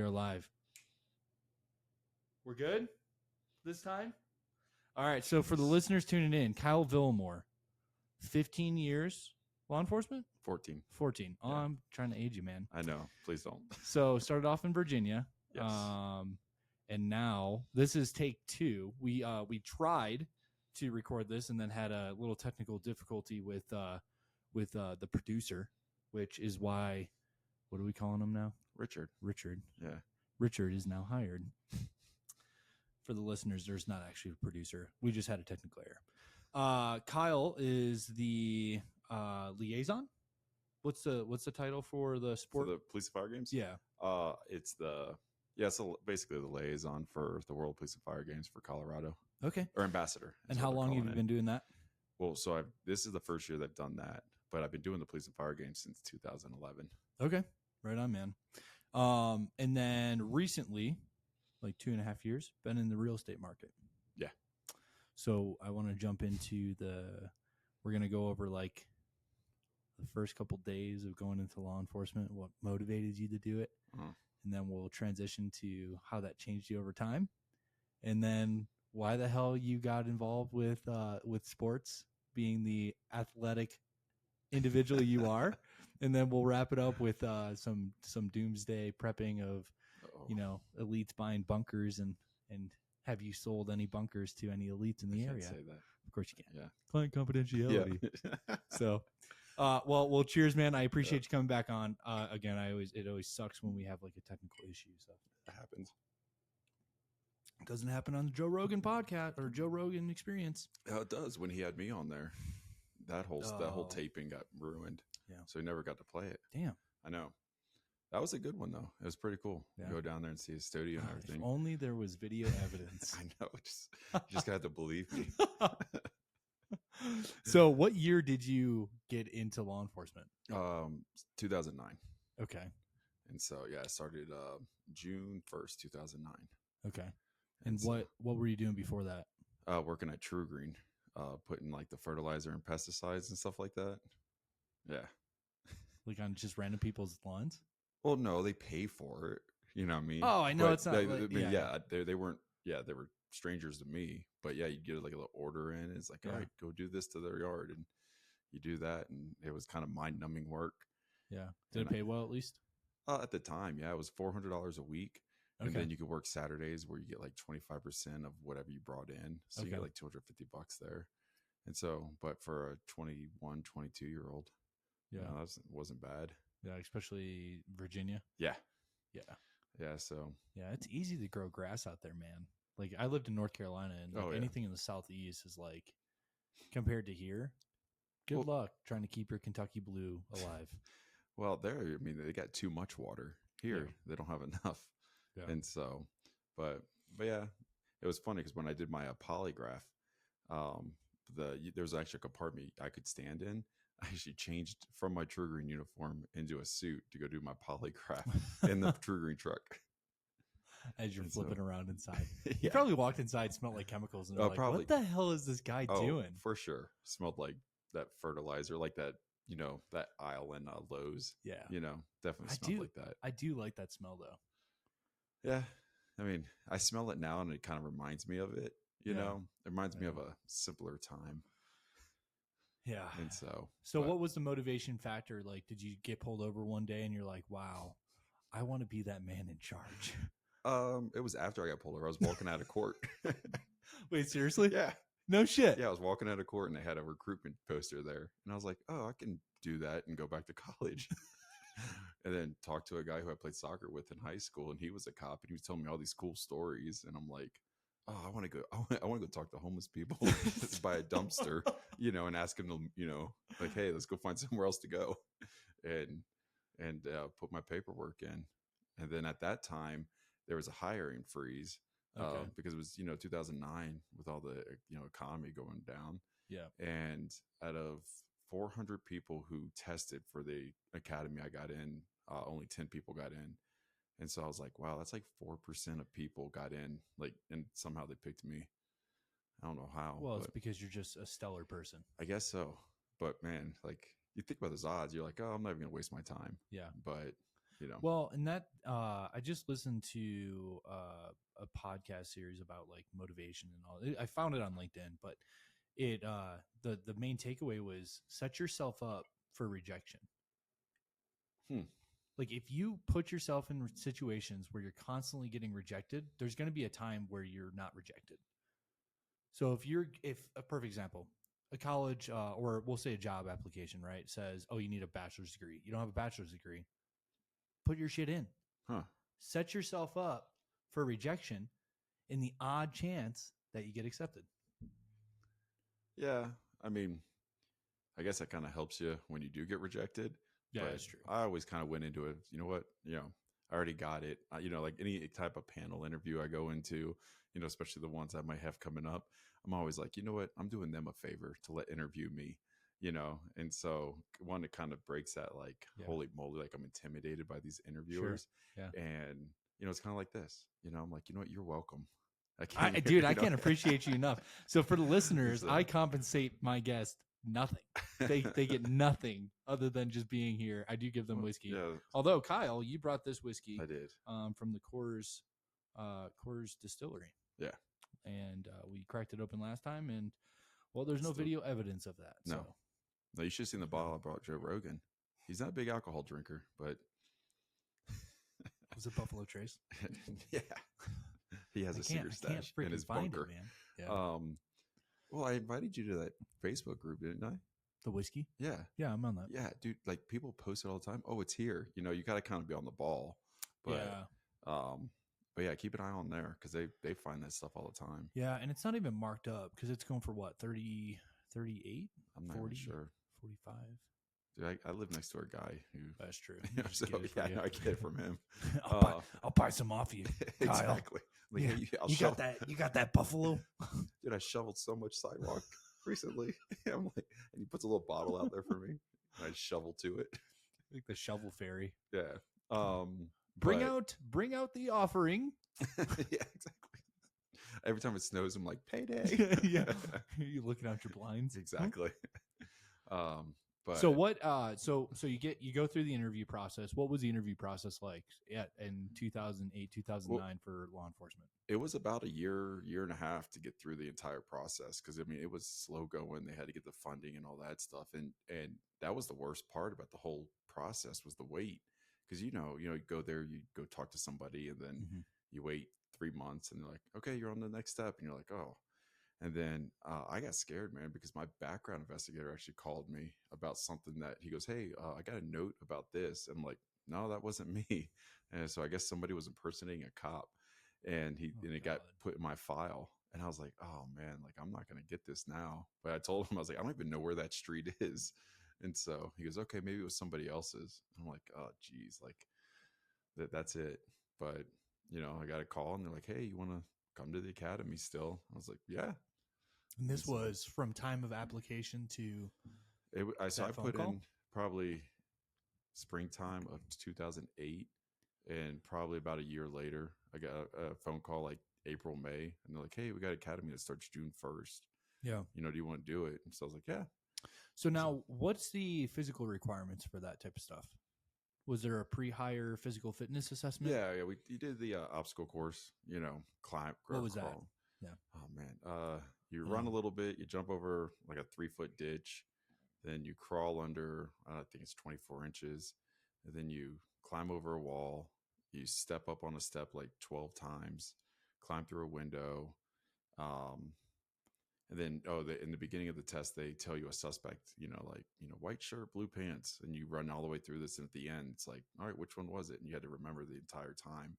are live. We're good this time? All right. So for the listeners tuning in, Kyle Villamore, 15 years law enforcement? 14. 14. Oh, Yeah. I'm trying to age you, man. I know. Please don't. So started off in Virginia. Yes. And now this is take 2. We tried to record this and then had a little technical difficulty with the producer, which is why, what are we calling him now? Richard. Yeah. Richard is now hired. For the listeners, there's not actually a producer. We just had a technical error. Kyle is the liaison. What's the title for the sport? For the police and fire games? Yeah. So basically the liaison for the World Police and Fire Games for Colorado. Okay. Or ambassador. And how long have you been doing that? Well, so this is the first year they've done that, but I've been doing the police and fire games since 2011. Okay. Right on, man. And then recently, like 2.5 years, been in the real estate market. Yeah. So I want to jump into we're going to go over like the first couple days of going into law enforcement, what motivated you to do it. And then we'll transition to how that changed you over time. And then why the hell you got involved with sports, being the athletic individual you are. And then we'll wrap it up with some doomsday prepping of, elites buying bunkers and have you sold any bunkers to any elites in the area? Say that. Of course you can. Yeah. Client confidentiality. Yeah. So, well, cheers, man. I appreciate you coming back on. Again, it always sucks when we have like a technical issue. So it happens. It doesn't happen on the Joe Rogan podcast or Joe Rogan Experience. It does. When he had me on there, that whole taping got ruined. Yeah. So he never got to play it. Damn. I know. That was a good one though. It was pretty cool. Yeah. Go down there and see his studio and everything. If only there was video evidence. I know. You just got to believe me. So what year did you get into law enforcement? 2009. Okay. And so, yeah, I started June 1st, 2009. Okay. And what were you doing before that? Working at True Green, putting like the fertilizer and pesticides and stuff like that. Yeah. Like on just random people's lawns? Well, no, they pay for it. You know what I mean? Oh, I know. But it's not. they weren't. Yeah, they were strangers to me. But yeah, you'd get like a little order in. It's like, all right, go do this to their yard, and you do that, and it was kind of mind-numbing work. Yeah. Did it pay well at least? At the time, yeah, it was $400 a week. Okay. And then you could work Saturdays where you get like 25% of whatever you brought in. So you get like $250 there. And so, but for a 21, 22-year-old, that wasn't bad. Yeah, especially Virginia. Yeah. Yeah. Yeah. So, yeah, it's easy to grow grass out there, man. Like I lived in North Carolina and anything in the Southeast is like, compared to here, good luck trying to keep your Kentucky blue alive. Well, they got too much water. Here, they don't have enough. Yeah. And so, but yeah, it was funny because when I did my polygraph, there was actually a compartment I could stand in. I actually changed from my True Green uniform into a suit to go do my polygraph in the True Green truck. As you're flipping around inside. You probably walked inside, smelled like chemicals, and like, probably. What the hell is this guy doing? For sure. Smelled like that fertilizer, like that, that aisle in Lowe's. Yeah. Definitely smelled like that. I do like that smell, though. Yeah. I mean, I smell it now, and it kind of reminds me of it. It reminds me of a simpler time. Yeah. And so what was the motivation factor? Like, did you get pulled over one day and you're like, wow, I want to be that man in charge? It was after I got pulled over. I was walking out of court. Wait, seriously? Yeah. No shit. Yeah, I was walking out of court and they had a recruitment poster there. And I was like, oh, I can do that and go back to college. And then talked to a guy who I played soccer with in high school, and he was a cop, and he was telling me all these cool stories. And I'm like, oh, I want to go talk to homeless people by a dumpster, and ask them to, like, hey, let's go find somewhere else to go, and put my paperwork in. And then at that time, there was a hiring freeze because it was 2009 with all the economy going down. Yeah. And out of 400 people who tested for the academy I got in, only 10 people got in. And so I was like, wow, that's like 4% of people got in, and somehow they picked me. I don't know how. Well, it's because you're just a stellar person. I guess so. But man, like, you think about those odds, you're like, oh, I'm not even gonna waste my time. Yeah. But Well, and that I just listened to a podcast series about like motivation and all. I found it on LinkedIn, but it the main takeaway was set yourself up for rejection. Hmm. Like if you put yourself in situations where you're constantly getting rejected, there's going to be a time where you're not rejected. So if a perfect example, a college or we'll say a job application, right, says, oh, you need a bachelor's degree. You don't have a bachelor's degree. Put your shit in. Huh. Set yourself up for rejection in the odd chance that you get accepted. Yeah. I mean, I guess that kind of helps you when you do get rejected. Yeah, But that's true. I always kind of went into it. You know what? I already got it. Like any type of panel interview I go into, especially the ones I might have coming up, I'm always like, you know what? I'm doing them a favor to let interview me. And so one that kind of breaks that like, holy moly, like I'm intimidated by these interviewers. Sure. Yeah. And it's kind of like this. I'm like, you know what? You're welcome. I can't appreciate you enough. So for the listeners, I compensate my guest nothing. They get nothing other than just being here. I do give them whiskey. Yeah. Although Kyle, you brought this whiskey. I did. From the Coors Distillery. Yeah. And we cracked it open last time, and well, there's no video evidence of that. No. So. No, you should have seen the bottle I brought Joe Rogan. He's not a big alcohol drinker, but was it Buffalo Trace? Yeah. He has a secret stash in his bunker. It, man. Yeah. Well, I invited you to that Facebook group, didn't I? The whiskey? Yeah. Yeah, I'm on that. Yeah, dude, like people post it all the time. Oh, it's here. You got to kind of be on the ball. But yeah, keep an eye on there because they find that stuff all the time. Yeah, and it's not even marked up because it's going for what, 30, 38? I'm not 40, sure. 45. Dude, I live next to a guy who. That's true. So, I get it from him. I'll buy some off you, Kyle. Exactly. Like, yeah. Hey, you got that buffalo? Dude, I shoveled so much sidewalk recently. I'm like, and he puts a little bottle out there for me. And I shovel to it. Like the shovel fairy. Yeah. Bring out the offering. Yeah, exactly. Every time it snows, I'm like, payday. Yeah. You looking out your blinds. Exactly. But so what so you go through the interview process. What was the interview process like in 2008, 2009 for law enforcement? It was about a year and a half to get through the entire process because it was slow going. They had to get the funding and all that stuff, and that was the worst part about the whole process was the wait. Because you go there, you go talk to somebody, and then you wait 3 months, and they're like, okay, you're on the next step, and you're like, oh. And then I got scared, man, because my background investigator actually called me about something that he goes, hey, I got a note about this. And I'm like, no, that wasn't me. And so I guess somebody was impersonating a cop, and it got put in my file. And I was like, oh man, like I'm not going to get this now. But I told him, I was like, I don't even know where that street is. And so he goes, okay, maybe it was somebody else's. I'm like, oh geez, like that's it. But I got a call and they're like, hey, you want to come to the academy still? I was like, yeah. And this was from time of application to I put in probably springtime of 2008, and probably about a year later, I got a phone call like April, May, and they're like, hey, we got academy that starts June 1st. Yeah. Do you want to do it? And so I was like, yeah. So now what's the physical requirements for that type of stuff? Was there a pre-hire physical fitness assessment? Yeah. You did the obstacle course, climb. What was crawl. that? Yeah. Oh man. You run a little bit, you jump over like a 3-foot ditch, then you crawl under, I think it's 24 inches, and then you climb over a wall, you step up on a step like 12 times, climb through a window, and then in the beginning of the test they tell you a suspect, white shirt, blue pants, and you run all the way through this, and at the end it's like, all right, which one was it? And you had to remember the entire time,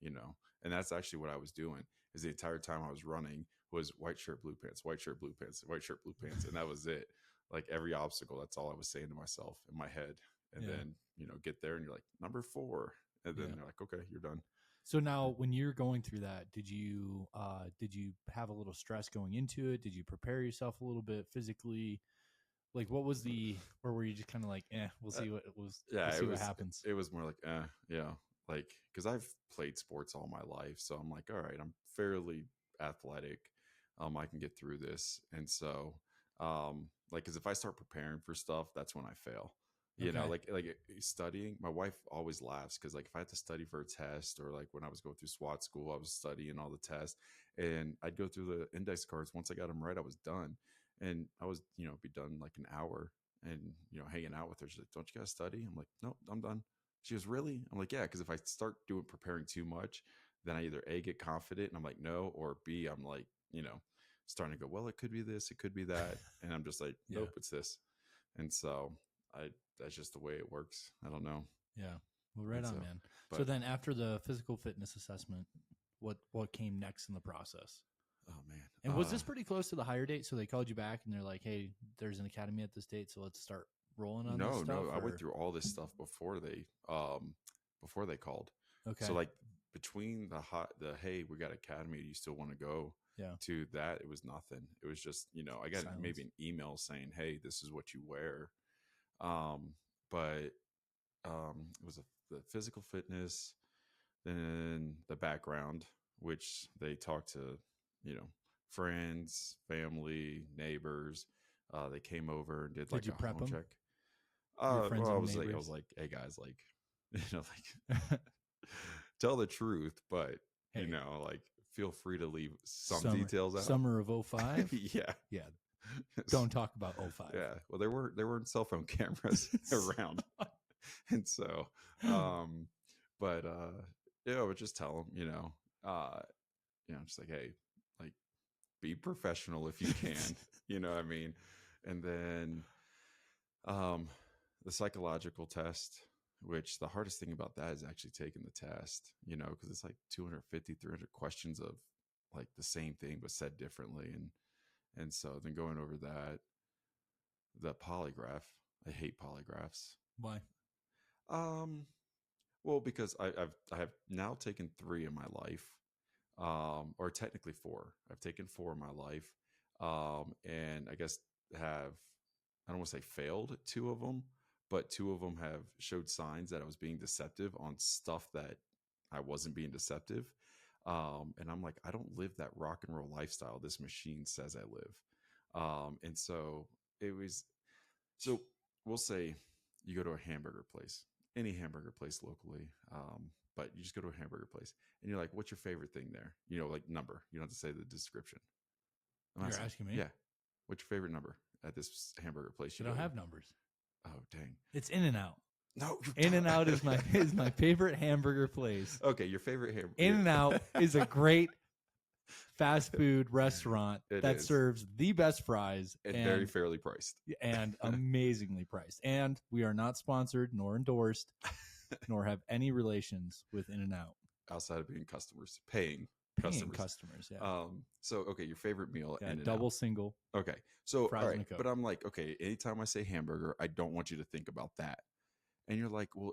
and that's actually what I was doing. Is the entire time I was running was white shirt, blue pants, white shirt, blue pants, white shirt, blue pants. And that was it. Like every obstacle, that's all I was saying to myself in my head. And then, get there and you're like, number 4. And then they're like, okay, you're done. So now when you're going through that, did you have a little stress going into it? Did you prepare yourself a little bit physically? Like what was or were you just kind of like, we'll see what what happens? It was more like, like, cause I've played sports all my life. So I'm like, all right, I'm fairly athletic. I can get through this. And so, like, cause if I start preparing for stuff, that's when I fail. You know, Okay. like studying. My wife always laughs because like if I had to study for a test or like when I was going through SWAT school, I was studying all the tests, and I'd go through the index cards. Once I got them right, I was done, and I was be done like an hour, and hanging out with her. She's like, "Don't you guys study?" I'm like, "Nope, I'm done." She goes, "Really?" I'm like, "Yeah," because if I start doing preparing too much, then I either A, get confident and I'm like, no, or B, I'm like, starting to go, well, it could be this, it could be that, and I'm just like, Yeah. nope, it's this. And so I that's just the way it works. I don't know. Yeah. Well, right And on, so, man. So but then after the physical fitness assessment, what came next in the process? oh man, And was this pretty close to the hire date? So they called you back and they're like, "Hey, there's an academy at this date, so let's start rolling on this stuff." no, I went Or through all this stuff before they called. So okay, like between the hey, we got academy, do you still want to go? yeah, To that, it was nothing. It was just I got silence. maybe an email saying, hey, this is what you wear. But it was the physical fitness, then the background, which they talked to, you know, friends, family, neighbors. They came over and did Did like you a prep home them? check. Your friends Well, and I neighbors? was like, hey guys, like, like, tell the truth, but Hey, like, feel free to leave some summer details out. summer of '05. Yeah, Yeah, don't talk about '05. yeah. Well, there weren't cell phone cameras around, and so, um, but I would just tell them, just like, hey, like, be professional if you can, you know what I mean, and then, um, the psychological test. Which the hardest thing about that is actually taking the test, because it's like 250, 300 questions of like the same thing but said differently, and so then going over that, the polygraph. I hate polygraphs. Why? Um, well, because I have now taken three in my life, or technically four. I've taken four in my life, and I guess have I don't want to say failed two of them, but two of them have showed signs that I was being deceptive on stuff that I wasn't being deceptive. And I'm like, I don't live that rock and roll lifestyle this machine says I live. And so it was so we'll say you go to a hamburger place, any hamburger place locally, but you just go to a hamburger place and you're like, what's your favorite thing there? Like number. You don't have to say the description. I'm You're asking, asking me? yeah, what's your favorite number at this hamburger place They you don't go to? have numbers. Oh, dang. It's In and Out. No, you In and Out don't. is my favorite hamburger place. Okay, your favorite In hamburger. and Out is a great fast food restaurant It that is. serves the best fries And very fairly priced. and amazingly priced. And we are not sponsored nor endorsed nor have any relations with In and Out. Outside of being customers, paying Paying customers. customers, yeah. So okay, your favorite meal Yeah, in and double out. single, Okay. So all fries and right, a Coke. but I'm like, okay, anytime I say hamburger, I don't want you to think about that. And you're like, well,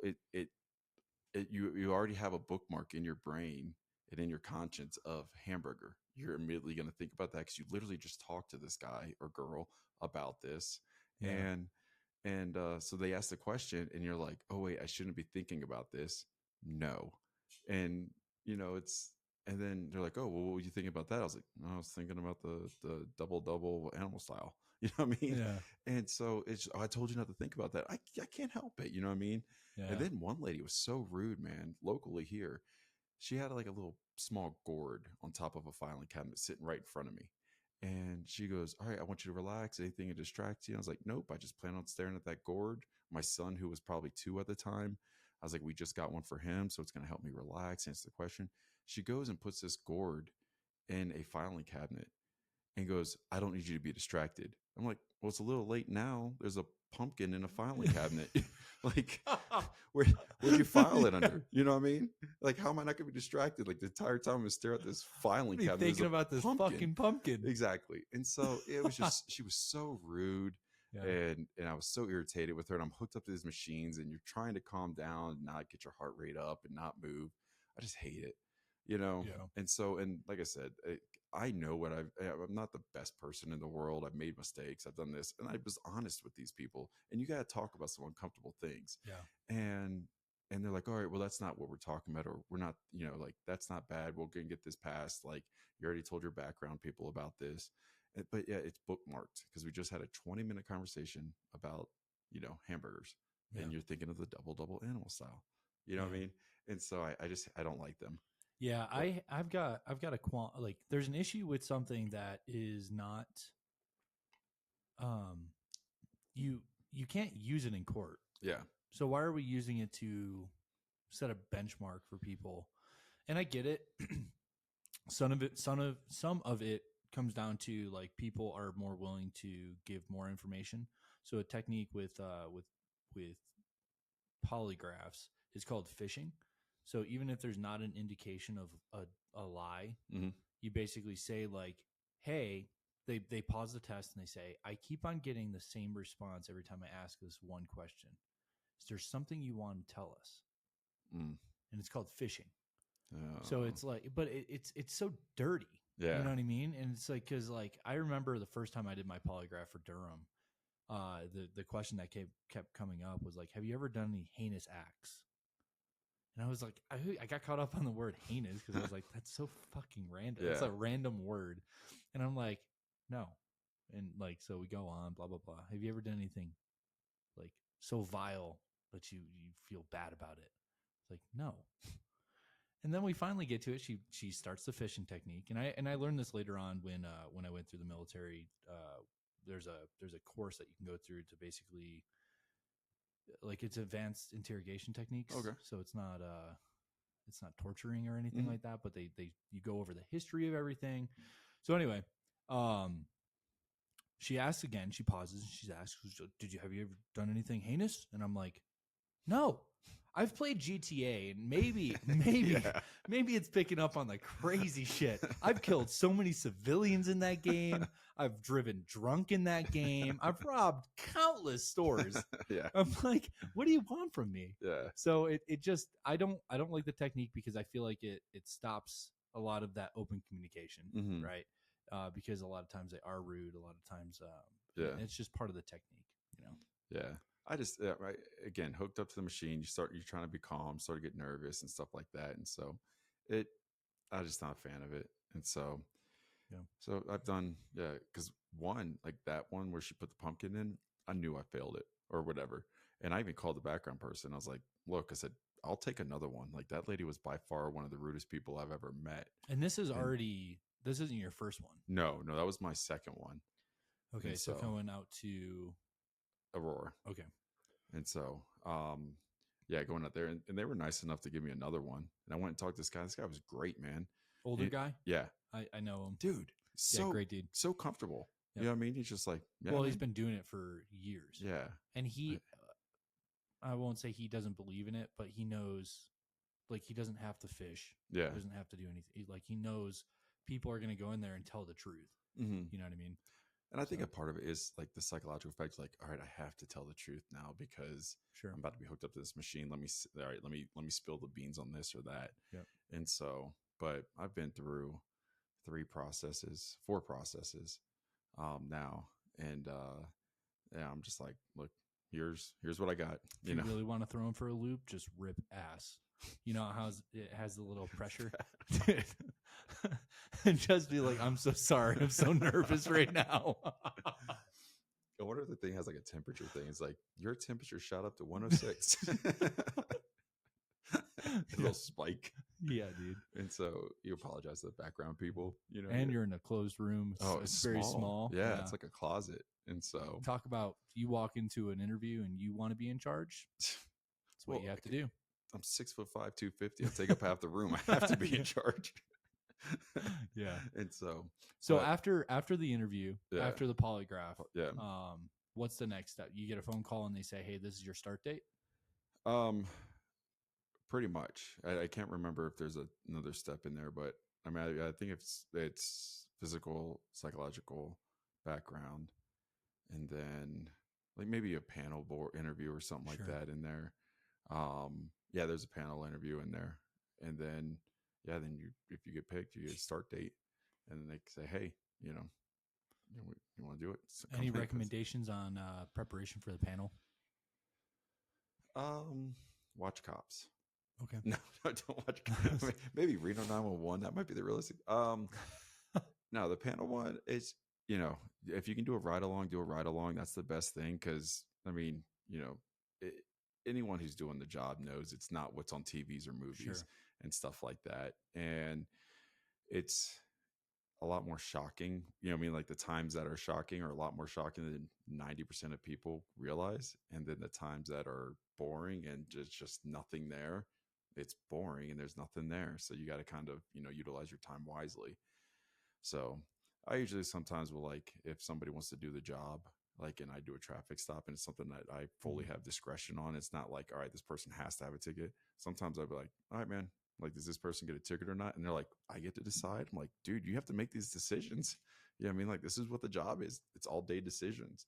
you already have a bookmark in your brain and in your conscience of hamburger. You're immediately going to think about that because you literally just talked to this guy or girl about this, Yeah. and so they ask the question, and you're like, oh wait, I shouldn't be thinking about this. No, and it's and then they're like, oh well, what were you thinking about that? I was like, no, I was thinking about the double animal style. You know what I mean? Yeah. And so it's I told you not to think about that. I can't help it. You know what I mean? And Yeah. then one lady was so rude, man, locally here. She had like a little small gourd on top of a filing cabinet sitting right in front of me. And she goes, all right, I want you to relax. Anything to distract you? I was like, nope, I just plan on staring at that gourd. My son, who was probably 2 at the time, I was like, we just got one for him. So it's going to help me relax, answer the question. She goes and puts this gourd in a filing cabinet and goes, I don't need you to be distracted. I'm like, well, it's a little late now. There's a pumpkin in a filing cabinet. Like, where'd you file it Yeah. under? You know what I mean? Like, how am I not going to be distracted? Like, the entire time I stare at this filing Be cabinet. There's thinking a about this fucking pumpkin. Exactly. And so it was just, she was so rude. Yeah. And I was so irritated with her. And I'm hooked up to these machines, and you're trying to calm down and not get your heart rate up and not move. I just hate it, Yeah. And so, and like I said, I know I'm not the best person in the world. I've made mistakes. I've done this. And I was honest with these people. And you got to talk about some uncomfortable things. Yeah. And they're like, all right, well, that's not what we're talking about. Or we're not, like, that's not bad. We're going to get this passed. Like, you already told your background people about this. But yeah, it's bookmarked because we just had a 20-minute conversation about, hamburgers. and you're thinking of the double animal style. You know what I mean? And so I don't like them. Yeah, But, I've got like there's an issue with something that is not um you you can't use it in court. yeah. So why are we using it to set a benchmark for people? And I get it. Some of it comes down to like people are more willing to give more information. So a technique with polygraphs is called phishing. So even if there's not an indication of a lie, Mm-hmm. you basically say like, hey, they pause the test and they say, I keep on getting the same response every time I ask this one question. Is there something you want to tell us? Mm. And it's called phishing. So Oh. it's like, but it's so dirty. Yeah. You know what I mean? And it's like, cause like, I remember the first time I did my polygraph for Durham, the question that kept coming up was like, have you ever done any heinous acts? And I was like, I got caught up on the word heinous because I was like, that's so fucking random. Yeah. It's a random word. And I'm like, no. And like, so we go on, blah, blah, blah. Have you ever done anything like so vile that you feel bad about it? It's like, no. And then we finally get to it. She starts the fishing technique, and I learned this later on when I went through the military. There's a course that you can go through to basically like it's advanced interrogation techniques. Okay. So it's not torturing or anything like that, but they you go over the history of everything. So anyway, she asks again. She pauses and she asks, have you ever done anything heinous?" And I'm like, "No, I've played GTA, and maybe maybe it's picking up on the crazy shit. I've killed so many civilians in that game. I've driven drunk in that game. I've robbed countless stores. Yeah. I'm like, what do you want from me?" Yeah. So it just I don't like the technique because I feel like it stops a lot of that open communication, Mm-hmm. right? Because a lot of times they are rude. A lot of times, Yeah. and it's just part of the technique, you know. Yeah. I just right again hooked up to the machine. You're trying to be calm, start to get nervous and stuff like that, and so I'm just not a fan of it. And so Yeah. so I've done because one like that one where she put the pumpkin in, I knew I failed it or whatever, and I even called the background person. I was like, look, I said I'll take another one. Like that lady was by far one of the rudest people I've ever met. And this isn't your first one. No, that was my second one. Okay, And so going out to Aurora. okay. And so, yeah, going out there, and they were nice enough to give me another one. And I went and talked to this guy. This guy was great, man. Older guy? Yeah. I know him. Dude, so great dude. So comfortable. Yep. You know what I mean? He's just like, yeah, well, man. he's been doing it for years. Yeah. And I won't say he doesn't believe in it, but he knows, like, he doesn't have to fish. Yeah. He doesn't have to do anything. Like, he knows people are going to go in there and tell the truth. Mm-hmm. You know what I mean? And I think a part of it is like the psychological effect. Like, all right, I have to tell the truth now because I'm about to be hooked up to this machine. Let me spill the beans on this or that. Yep. And so, but I've been through 4 processes now, and yeah, I'm just like, look, here's what I got. If you really want to throw him for a loop, just rip ass. You know how it has the little pressure? And just be like, I'm so sorry. I'm so nervous right now. I wonder if the thing has like a temperature thing. It's like, your temperature shot up to 106. A little spike. Yeah, dude. And so you apologize to the background people, you know. And you're in a closed room. It's very small. Yeah, it's like a closet. And so talk about you walk into an interview and you want to be in charge. That's what you have to do. I'm 6'5", 250. I take up half the room. I have to be in charge. Yeah. And so after the interview, after the polygraph, what's the next step? You get a phone call and they say, hey, this is your start date? Pretty much. I can't remember if there's another step in there, but I mean, I think it's physical, psychological background, and then like maybe a panel board interview or something like that in there. Yeah, there's a panel interview in there, and then then if you get picked, you get a start date, and then they say, hey, you want to do it? So any recommendations on preparation for the panel? Watch Cops. Okay. No, don't watch Cops. Maybe Reno 911. That might be the realistic. No, the panel one is, if you can do a ride along, do a ride along. That's the best thing because I mean, anyone who's doing the job knows it's not what's on TVs or movies Sure. and stuff like that. And it's a lot more shocking. You know what I mean? Like the times that are shocking are a lot more shocking than 90% of people realize. And then the times that are boring and just nothing there, it's boring and there's nothing there. So you got to kind of, utilize your time wisely. So I usually sometimes will, like, if somebody wants to do the job, like, and I do a traffic stop and it's something that I fully have discretion on. It's not like, all right, this person has to have a ticket. Sometimes I'll be like, all right, man, like, does this person get a ticket or not? And they're like, I get to decide. I'm like, dude, you have to make these decisions. Yeah, I mean, like, this is what the job is. It's all day decisions.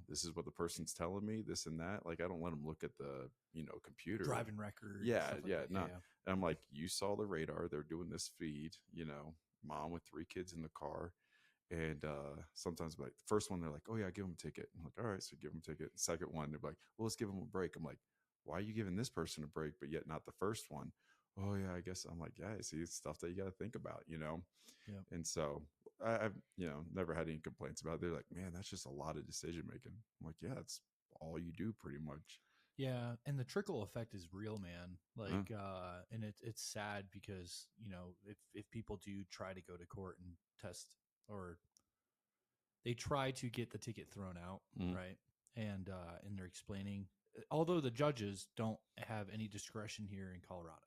This is what the person's telling me, this and that. Like, I don't let them look at the, computer. Driving record. Yeah, Like yeah, that. not. And I'm like, you saw the radar. They're doing this feed, mom with 3 kids in the car. And sometimes, like, the first one, they're like, oh, yeah, give them a ticket. I'm like, all right, so give them a ticket. Second one, they're like, well, let's give them a break. I'm like, why are you giving this person a break, but yet not the first one? Oh, yeah, I guess. I'm like, yeah, see, it's stuff that you got to think about, Yeah. And so I've, never had any complaints about it. They're like, man, that's just a lot of decision making. I'm like, yeah, that's all you do pretty much. Yeah, and the trickle effect is real, man. Like, and it's sad because if people do try to go to court and test, or they try to get the ticket thrown out, right? And they're explaining, although the judges don't have any discretion here in Colorado,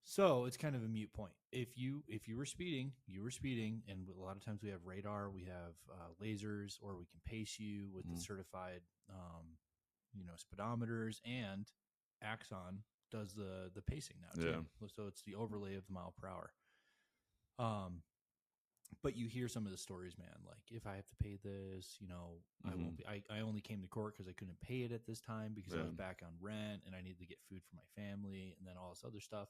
so it's kind of a mute point. If you were speeding, you were speeding, and a lot of times we have radar, we have lasers, or we can pace you with the certified speedometers, and Axon does the pacing now too. Yeah. So it's the overlay of the mile per hour. But you hear some of the stories, man. Like, if I have to pay this, I won't be. I only came to court because I couldn't pay it at this time because I was back on rent and I needed to get food for my family, and then all this other stuff.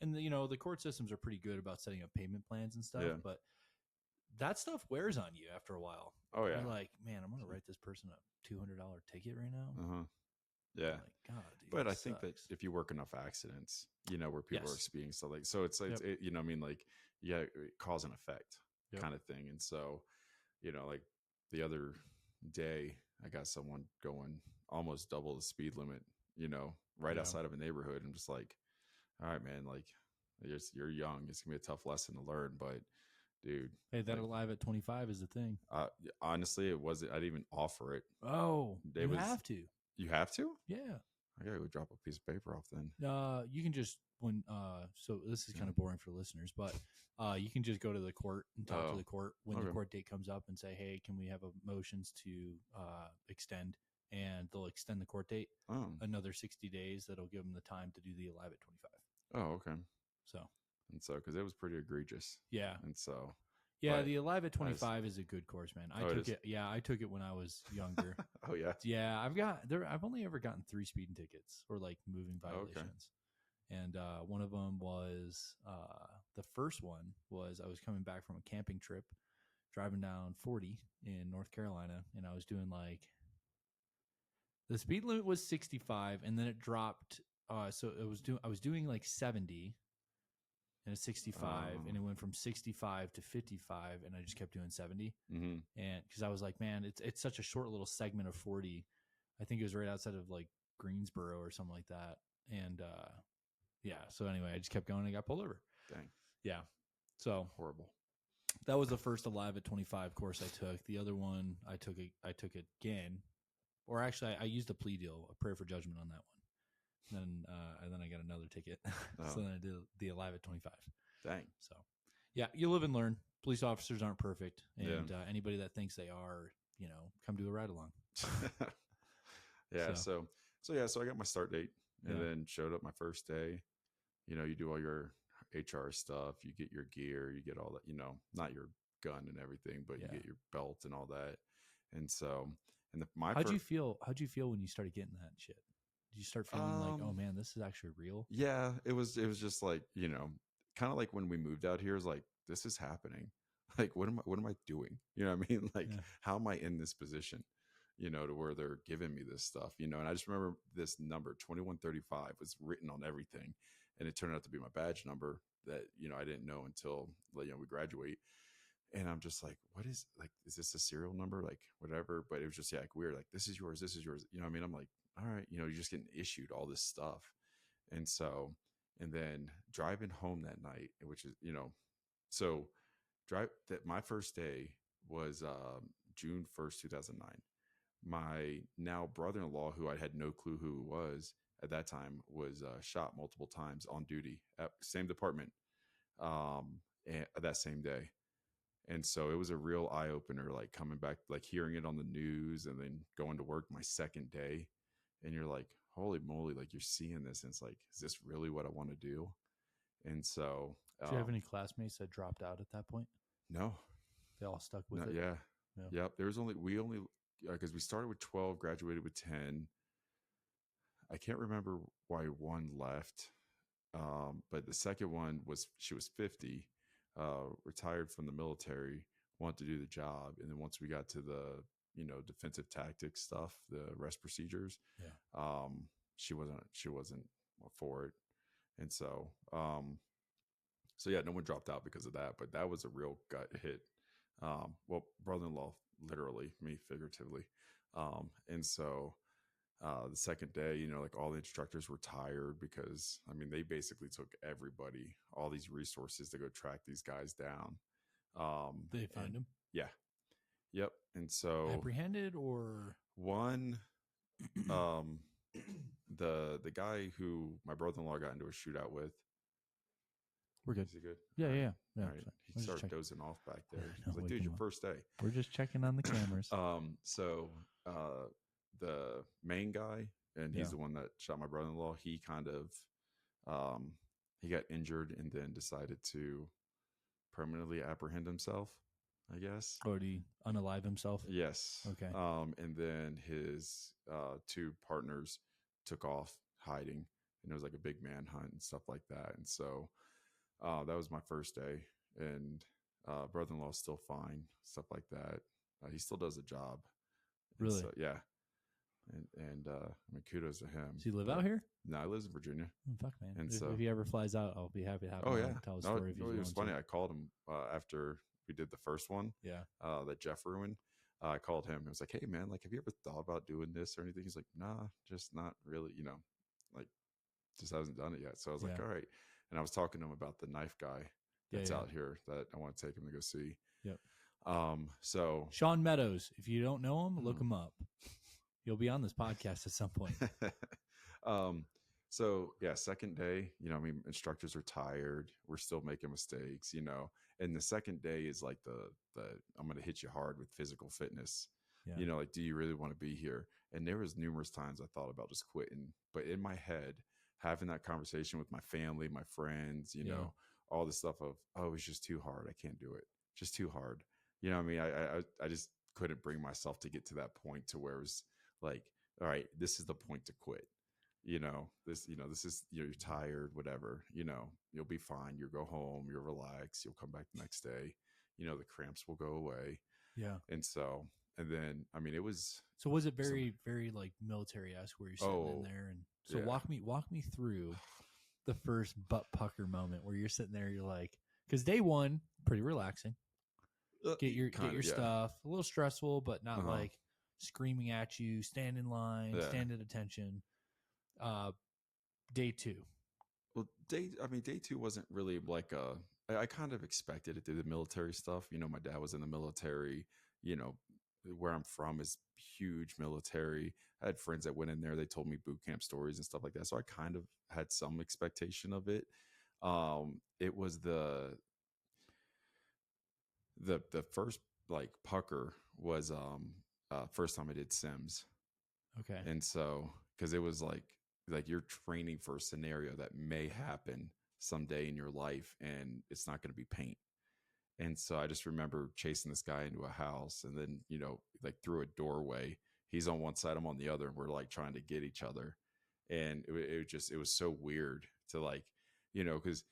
And the court systems are pretty good about setting up payment plans and stuff, but that stuff wears on you after a while. Oh yeah, you're like, man, I'm gonna write this person a $200 ticket right now. Yeah, like, God, dude, but I think that if you work enough accidents, where people are speeding, so like, so it's I mean, like, yeah, cause and effect kind of thing. And so, like the other day, I got someone going almost double the speed limit, right outside of a neighborhood. I'm just like, all right, man, like, you're young. It's gonna be a tough lesson to learn, but dude, hey, that alive at 25 is the thing. Honestly, it wasn't. I didn't even offer it. Oh, have to. You have to? Yeah. I gotta go drop a piece of paper off then. You can just so this is kind of boring for listeners, but you can just go to the court and talk to the court when the court date comes up and say, hey, can we have motions to extend? And they'll extend the court date another 60 days. That'll give them the time to do the alive at 25. Oh, okay. So because it was pretty egregious. Yeah. And so yeah, the alive at 25 is a good course, man. I took it. Yeah, I took it when I was younger. Oh yeah. Yeah, I've only ever gotten 3 speeding tickets or like moving violations. Okay. And one of them was the first one was I was coming back from a camping trip, driving down 40 in North Carolina, and I was doing like, the speed limit was 65, and then it dropped. So I was doing like 70. And a 65, and it went from 65 to 55, and I just kept doing 70. And because I was like, man, it's such a short little segment of 40. I think it was right outside of like Greensboro or something like that. And yeah, so anyway, I just kept going and got pulled over. Dang. Yeah. So horrible. That was the first alive at 25 course I took. The other one I took again, or actually I used a plea deal, a prayer for judgment on that one. And then I got another ticket. So then I did the alive at 25. Dang. So, yeah, you live and learn. Police officers aren't perfect. And anybody that thinks they are, come do a ride along. Yeah. So I got my start date and then showed up my first day. You do all your HR stuff. You get your gear. You get all that, not your gun and everything, but you get your belt and all that. And so, how'd you feel when you started getting that shit? Did you start feeling like, oh man, this is actually real? Yeah, it was just like, kind of like when we moved out here, is like, this is happening. Like, what am I doing? You know what I mean? Like, how am I in this position? To where they're giving me this stuff, and I just remember this number 2135 was written on everything, and it turned out to be my badge number that, I didn't know until, we graduate. And I'm just like, is this a serial number? Like, whatever. But it was just like weird. Like, this is yours. This is yours. You know what I mean? I'm like, all right, you're just getting issued all this stuff. And so, and then driving home that night, which is, so drive that my first day was June 1st, 2009. My now brother-in-law, who I had no clue who he was at that time, was shot multiple times on duty at same department that same day. And so it was a real eye opener, like coming back, like hearing it on the news and then going to work my second day. And you're like, holy moly, like you're seeing this. And it's like, is this really what I want to do? And so, Do you have any classmates that dropped out at that point? no, They all stuck with it. yeah. Yep. There was we only, because we started with 12, graduated with 10. I can't remember why one left. But the second one she was 50, retired from the military, wanted to do the job. And then once we got to the, defensive tactics stuff, the rest procedures, she wasn't for it. And so, yeah, no one dropped out because of that, but that was a real gut hit. Well, brother-in-law, literally, me figuratively. And so, the second day, like all the instructors were tired because they basically took everybody, all these resources to go track these guys down. Did they find them? Yeah. Yep. And so apprehended or one, the guy who my brother-in-law got into a shootout with. We're good. Is he good? Yeah, all right. yeah. All right. He started dozing off back there. He's like, dude, your first day. We're just checking on the cameras. So the main guy, and he's the one that shot my brother-in-law, he kind of he got injured and then decided to permanently apprehend himself, I guess. Or did he unalive himself? Yes. Okay. And then his two partners took off hiding, and it was like a big manhunt and stuff like that. And so that was my first day, and brother-in-law is still fine, stuff like that. He still does a job. Really? So, yeah. And kudos to him. Does he live out here? No, he lives in Virginia. Oh, fuck, man. And if he ever flies out, I'll be happy to have him tell a story. It was funny. I called him after we did the first one. Yeah. That Jeff ruined. I called him. I was like, hey, man, like, have you ever thought about doing this or anything? He's like, nah, just not really, like, just hasn't done it yet. So I was like, all right. And I was talking to him about the knife guy that's out here that I want to take him to go see. Yep. So Sean Meadows, if you don't know him, look him up. He'll be on this podcast at some point. So yeah, second day, instructors are tired. We're still making mistakes, and the second day is like the I'm going to hit you hard with physical fitness. Yeah. Like, do you really want to be here? And there was numerous times I thought about just quitting, but in my head, having that conversation with my family, my friends, all this stuff of, oh, it's just too hard. I can't do it. Just too hard. I just couldn't bring myself to get to that point to where it was like, all right, this is the point to quit. This is, you're tired, whatever, you'll be fine. You'll go home, you'll relax, you'll come back the next day, the cramps will go away. Yeah. And so, and then, it was. So was it very, very like military-esque where you're sitting in there? And so walk me through the first butt pucker moment where you're sitting there, you're like, because day one, pretty relaxing. Get your stuff, a little stressful, but not like screaming at you, stand in line, stand at attention. Day two. Well, day two wasn't really like I kind of expected it through the military stuff. My dad was in the military. Where I'm from is huge military. I had friends that went in there. They told me boot camp stories and stuff like that. So I kind of had some expectation of it. It was the first like pucker was first time I did Sims. Okay. And so, because it was like you're training for a scenario that may happen someday in your life, and it's not going to be paint. And so I just remember chasing this guy into a house, and then, like through a doorway, he's on one side, I'm on the other, and we're like trying to get each other. And it was so weird to like, because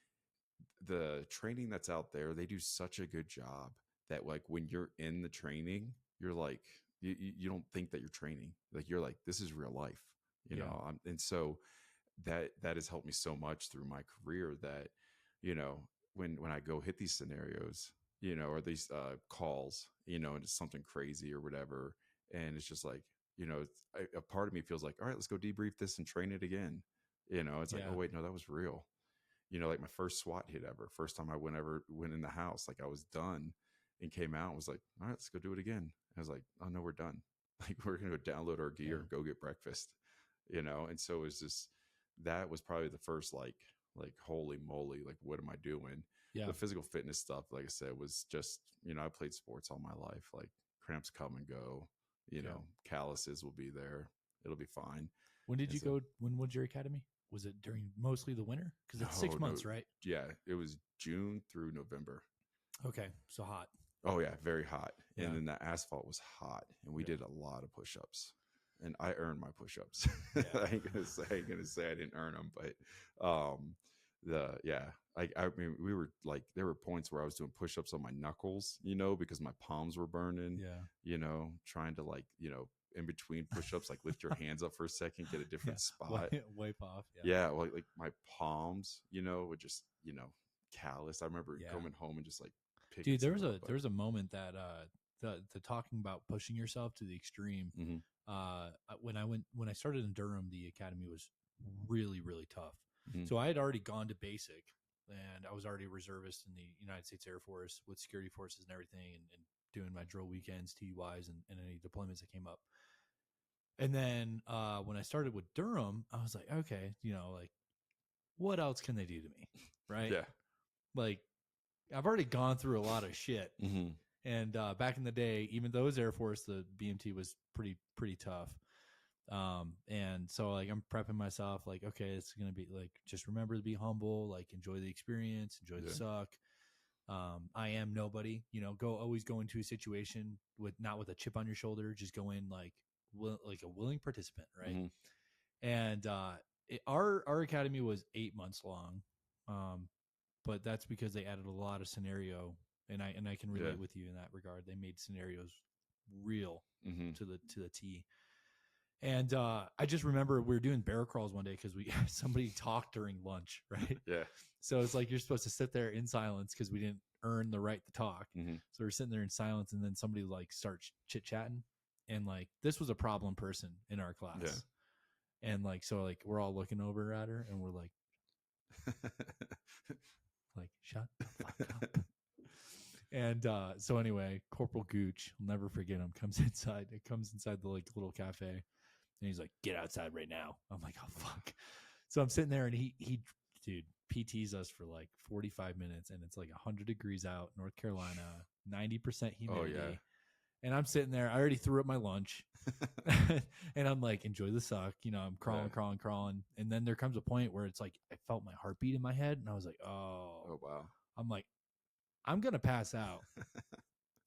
the training that's out there, they do such a good job that like when you're in the training, you're like, you don't think that you're training. Like, you're like, this is real life, and so that has helped me so much through my career that, when I go hit these scenarios, or these calls, and it's something crazy or whatever, and it's just like, a part of me feels like, all right, let's go debrief this and train it again. It's like, Yeah. oh wait, no, that was real. Like my first SWAT hit ever, first time I went in the house, like I was done and came out and was like, all right, let's go do it again. I was like, oh no, we're done. Like we're gonna go download our gear and go get breakfast. And so it was just, that was probably the first like holy moly, like what am I doing? Yeah. The physical fitness stuff, like I said, was just, I played sports all my life. Like cramps come and go, calluses will be there. It'll be fine. When did And you so, go? When was your academy? Was it during mostly the winter? Because it's 6 months, right? Yeah, it was June through November. Okay, so hot. Oh yeah, very hot. Yeah. And then the asphalt was hot, and we did a lot of push-ups. And I earned my push-ups. Yeah. I ain't gonna say I didn't earn them, but I mean, we were like, there were points where I was doing push-ups on my knuckles, because my palms were burning. Yeah. Trying to in between push-ups, like lift your hands up for a second, get a different spot. Wipe off. Yeah, well, like my palms, would just, callous. I remember coming home and just like picking. Dude, there was a moment that the talking about pushing yourself to the extreme. When I started in Durham, the academy was really, really tough. So I had already gone to basic, and I was already a reservist in the United States Air Force with security forces and everything, and doing my drill weekends, TUIs, and any deployments that came up. And then when I started with Durham, I was like, okay, like, what else can they do to me? Right? Yeah. Like, I've already gone through a lot of shit. And back in the day, even though it was Air Force, the BMT was pretty tough. And so like I'm prepping myself like, okay, it's going to be like, just remember to be humble, like enjoy the experience, enjoy the suck. I am nobody, always go into a situation not with a chip on your shoulder, just go in like a willing participant. Right. And our academy was 8 months long. But that's because they added a lot of scenario, and I can relate with you in that regard. They made scenarios real to the T. And I just remember we were doing bear crawls one day because somebody talked during lunch, right? Yeah. So it's like you're supposed to sit there in silence because we didn't earn the right to talk. So we're sitting there in silence, and then somebody like starts chit chatting, and like this was a problem person in our class. Yeah. And like so like we're all looking over at her, and we're like. Like, shut the fuck up. And so anyway, Corporal Gooch, I'll never forget him, comes inside the like little cafe, and he's like, get outside right now. I'm like, oh fuck. So I'm sitting there, and he dude PTs us for like 45 minutes, and it's like 100 degrees out, North Carolina, 90% humidity. Oh, yeah. And I'm sitting there, I already threw up my lunch. And I'm like, enjoy the suck. I'm crawling. And then there comes a point where it's like, I felt my heartbeat in my head, and I was like, oh wow. I'm like, I'm going to pass out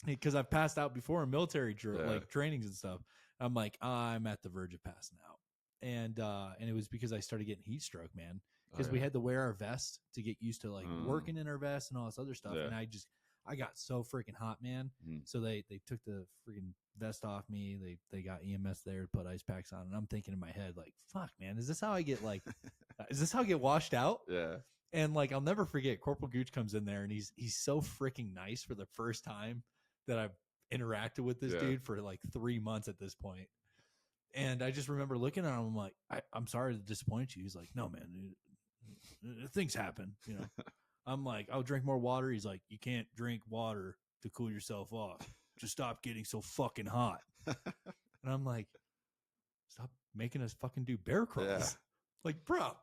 because I've passed out before in military like trainings and stuff. I'm like, I'm at the verge of passing out. And it was because I started getting heat stroke, man, because we had to wear our vest to get used to like working in our vest and all this other stuff. And I got so freaking hot, man. So they took the freaking vest off me. They got EMS there to put ice packs on, and I'm thinking in my head like, fuck, man, is this how I get like, is this how I get washed out? Yeah. And like, I'll never forget, Corporal Gooch comes in there, and he's so freaking nice for the first time that I've interacted with this dude for like 3 months at this point. And I just remember looking at him, I'm like, I'm sorry to disappoint you. He's like, no, man, things happen, I'm like, I'll drink more water. He's like, you can't drink water to cool yourself off. Just stop getting so fucking hot. And I'm like, stop making us fucking do bear crawls. Yeah. Like, bro,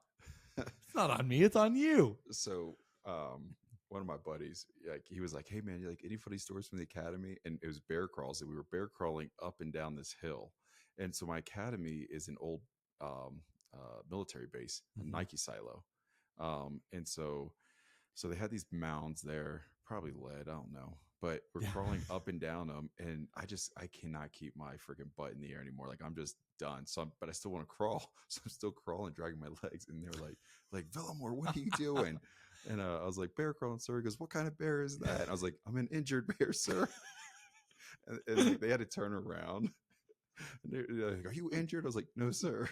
it's not on me. It's on you. So one of my buddies, like, he was like, hey, man, you like any funny stories from the academy? And it was bear crawls. And we were bear crawling up and down this hill. And so my academy is an old military base, a Nike silo. And so they had these mounds there, probably lead, I don't know. But we're crawling up and down them, and I cannot keep my freaking butt in the air anymore. Like, I'm just done. But I still want to crawl. So I'm still crawling, dragging my legs. And they're like, Villamor, what are you doing? And I was like, bear crawling, sir. He goes, what kind of bear is that? And I was like, I'm an injured bear, sir. and they had to turn around. And they're like, are you injured? I was like, no, sir.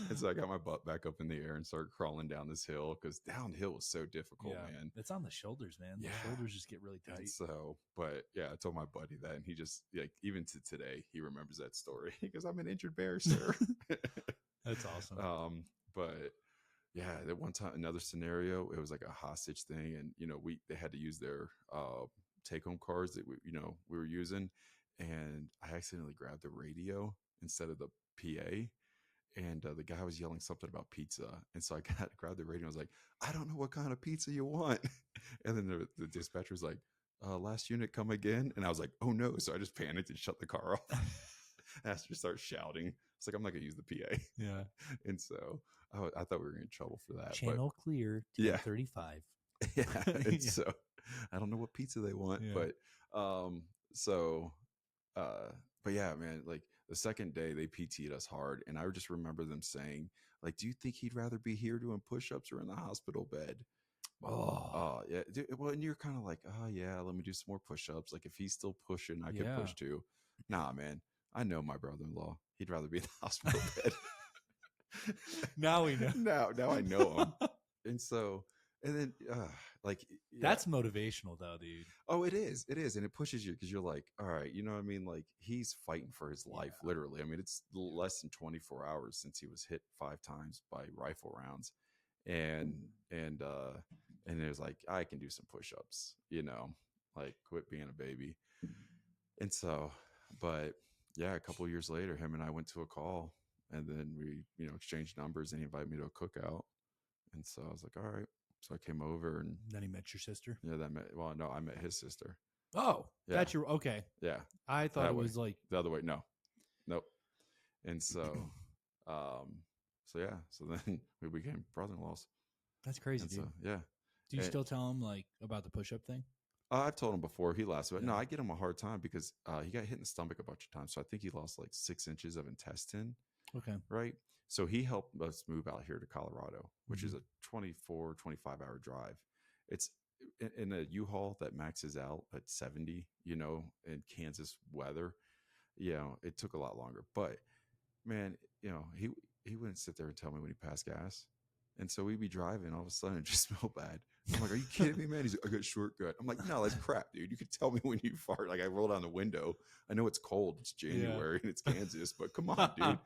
And so I got my butt back up in the air and started crawling down this hill because downhill was so difficult, man. It's on the shoulders, man. Yeah. The shoulders just get really tight. And so, but yeah, I told my buddy that, and he just like even to today he remembers that story. He goes, "I'm an injured bear, sir." That's awesome. But yeah, that one time, another scenario, it was like a hostage thing, and they had to use their take home cards that we were using, and I accidentally grabbed the radio instead of the PA. And the guy was yelling something about pizza. And so I grabbed the radio and I was like, "I don't know what kind of pizza you want." And then the dispatcher was like, "Last unit, come again." And I was like, "Oh no." So I just panicked and shut the car off. I asked her to start shouting. It's like, I'm not going to use the PA. Yeah. And so I thought we were in trouble for that. Channel clear, 1035. Yeah. And so I don't know what pizza they want. But but yeah, man, like the second day they PT'd us hard. And I just remember them saying, like, "Do you think he'd rather be here doing push-ups or in the hospital bed?" Oh, yeah. Well, and you're kind of like, "Oh, yeah, let me do some more push-ups. Like, if he's still pushing, I could push too." Nah, man. I know my brother-in-law. He'd rather be in the hospital bed. Now we know. Now I know him. And so, and then, that's motivational, though, dude. Oh, it is. It is. And it pushes you because you're like, all right, you know what I mean? Like, he's fighting for his life, literally. I mean, it's less than 24 hours since he was hit 5 times by rifle rounds. And it was like, I can do some push-ups, like quit being a baby. And so, but yeah, a couple of years later, him and I went to a call, and then we, exchanged numbers, and he invited me to a cookout. And so I was like, all right. So I came over, and then he met your sister. Yeah, I met his sister. Oh, yeah. That's your okay. Yeah, I thought it was like the other way. No, nope. And so, so then we became brother-in-laws. That's crazy, dude. So, yeah. Do you still tell him like about the push-up thing? I've told him before. He laughs about it. No, I get him a hard time because he got hit in the stomach a bunch of times. So I think he lost like 6 inches of intestine. Okay. Right. So he helped us move out here to Colorado, which is a 24, 25-hour drive. It's in a U-Haul that maxes out at 70, in Kansas weather. It took a lot longer. But, man, he wouldn't sit there and tell me when he passed gas. And so we'd be driving, all of a sudden it just smelled bad. I'm like, "Are you kidding me, man?" He's like, "I got shortcut." I'm like, "No, that's crap, dude. You could tell me when you fart." Like, I roll down the window. I know it's cold. It's January and it's Kansas, but come on, dude.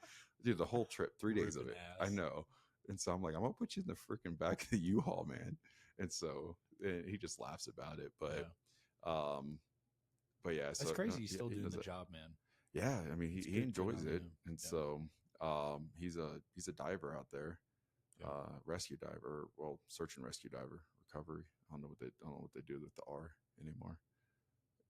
Dude, the whole trip, 3 days of it. I know. And so I'm like, "I'm going to put you in the freaking back of the U-Haul, man." And so he just laughs about it. But yeah. That's crazy. He's still doing the job, man. Yeah. I mean, he enjoys it. And so he's a diver out there. Rescue diver, search and rescue diver, recovery. I don't know what they do with the R anymore.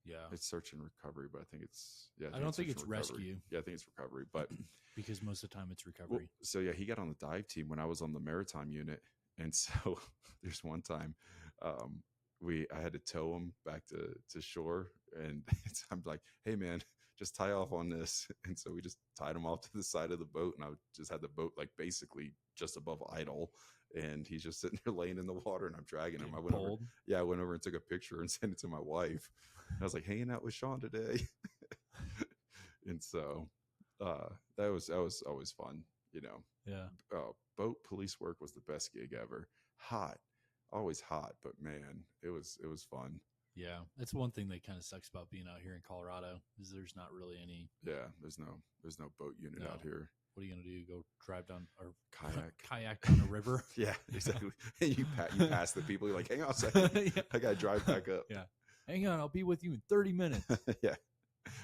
Yeah, it's search and recovery, but I think it's I don't think it's rescue. Yeah, I think it's recovery, but because most of the time it's recovery. So yeah, he got on the dive team when I was on the maritime unit, and so there's one time I had to tow him back to shore, and I'm like, "Hey man, just tie off on this." And so we just tied him off to the side of the boat, and I just had the boat like basically just above idle, and he's just sitting there laying in the water, and I'm dragging him. I went over and took a picture and sent it to my wife. I was like, "Hanging out with Sean today." And so that was always fun, Yeah. Boat police work was the best gig ever. Hot, always hot, but man, it was fun. Yeah, that's one thing that kind of sucks about being out here in Colorado is there's not really any. Yeah, there's no boat unit out here. What are you gonna do? Go drive down or kayak down a river? Yeah, exactly. And you pass the people. You're like, "Hang on a second, I gotta drive back up." Yeah, hang on, I'll be with you in 30 minutes. Yeah,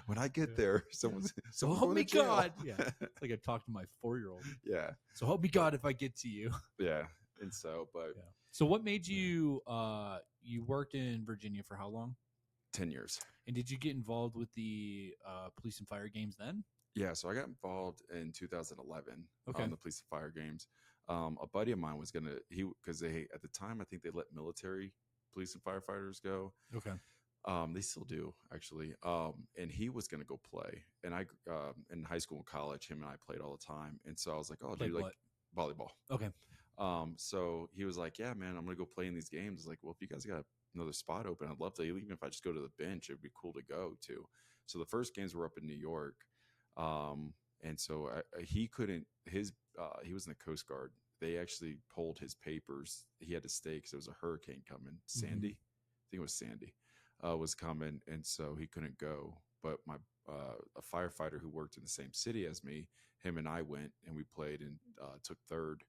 when I get there, someone's so help me God. Yeah, it's like I talked to my 4-year-old. Yeah, so help me God if I get to you. Yeah, and so, but so what made you? You worked in Virginia for how long? 10 years. And did you get involved with the police and fire games then? Yeah, so I got involved in 2011 on the police and fire games. A buddy of mine was because at the time I think they let military police and firefighters go. Okay. They still do actually. And he was gonna go play. And I in high school and college, him and I played all the time. And so I was like, "Oh, dude, like volleyball." Okay. So he was like, "Yeah, man, I'm gonna go play in these games." I was like, "Well, if you guys got another spot open, I'd love to. Even if I just go to the bench, it'd be cool to go to." So the first games were up in New York. And so he couldn't, his he was in the Coast Guard. They actually pulled his papers. He had to stay because there was a hurricane coming. Sandy, I think it was Sandy, was coming, and so he couldn't go. But my a firefighter who worked in the same city as me, him and I went and we played and took third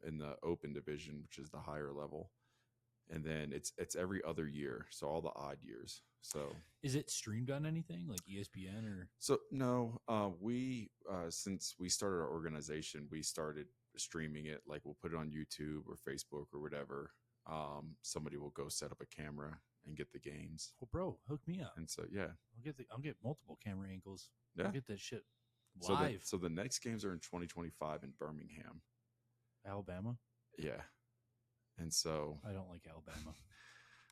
in the open division, which is the higher level. And then it's every other year, so all the odd years. So is it streamed on anything like ESPN or? So no, we since we started our organization, we started streaming it. Like we'll put it on YouTube or Facebook or whatever. Somebody will go set up a camera and get the games. Well, bro, hook me up. And so yeah, I'll get multiple camera angles. Yeah, I'll get that shit live. So the next games are in 2025 in Birmingham, Alabama. Yeah, and so I don't like Alabama.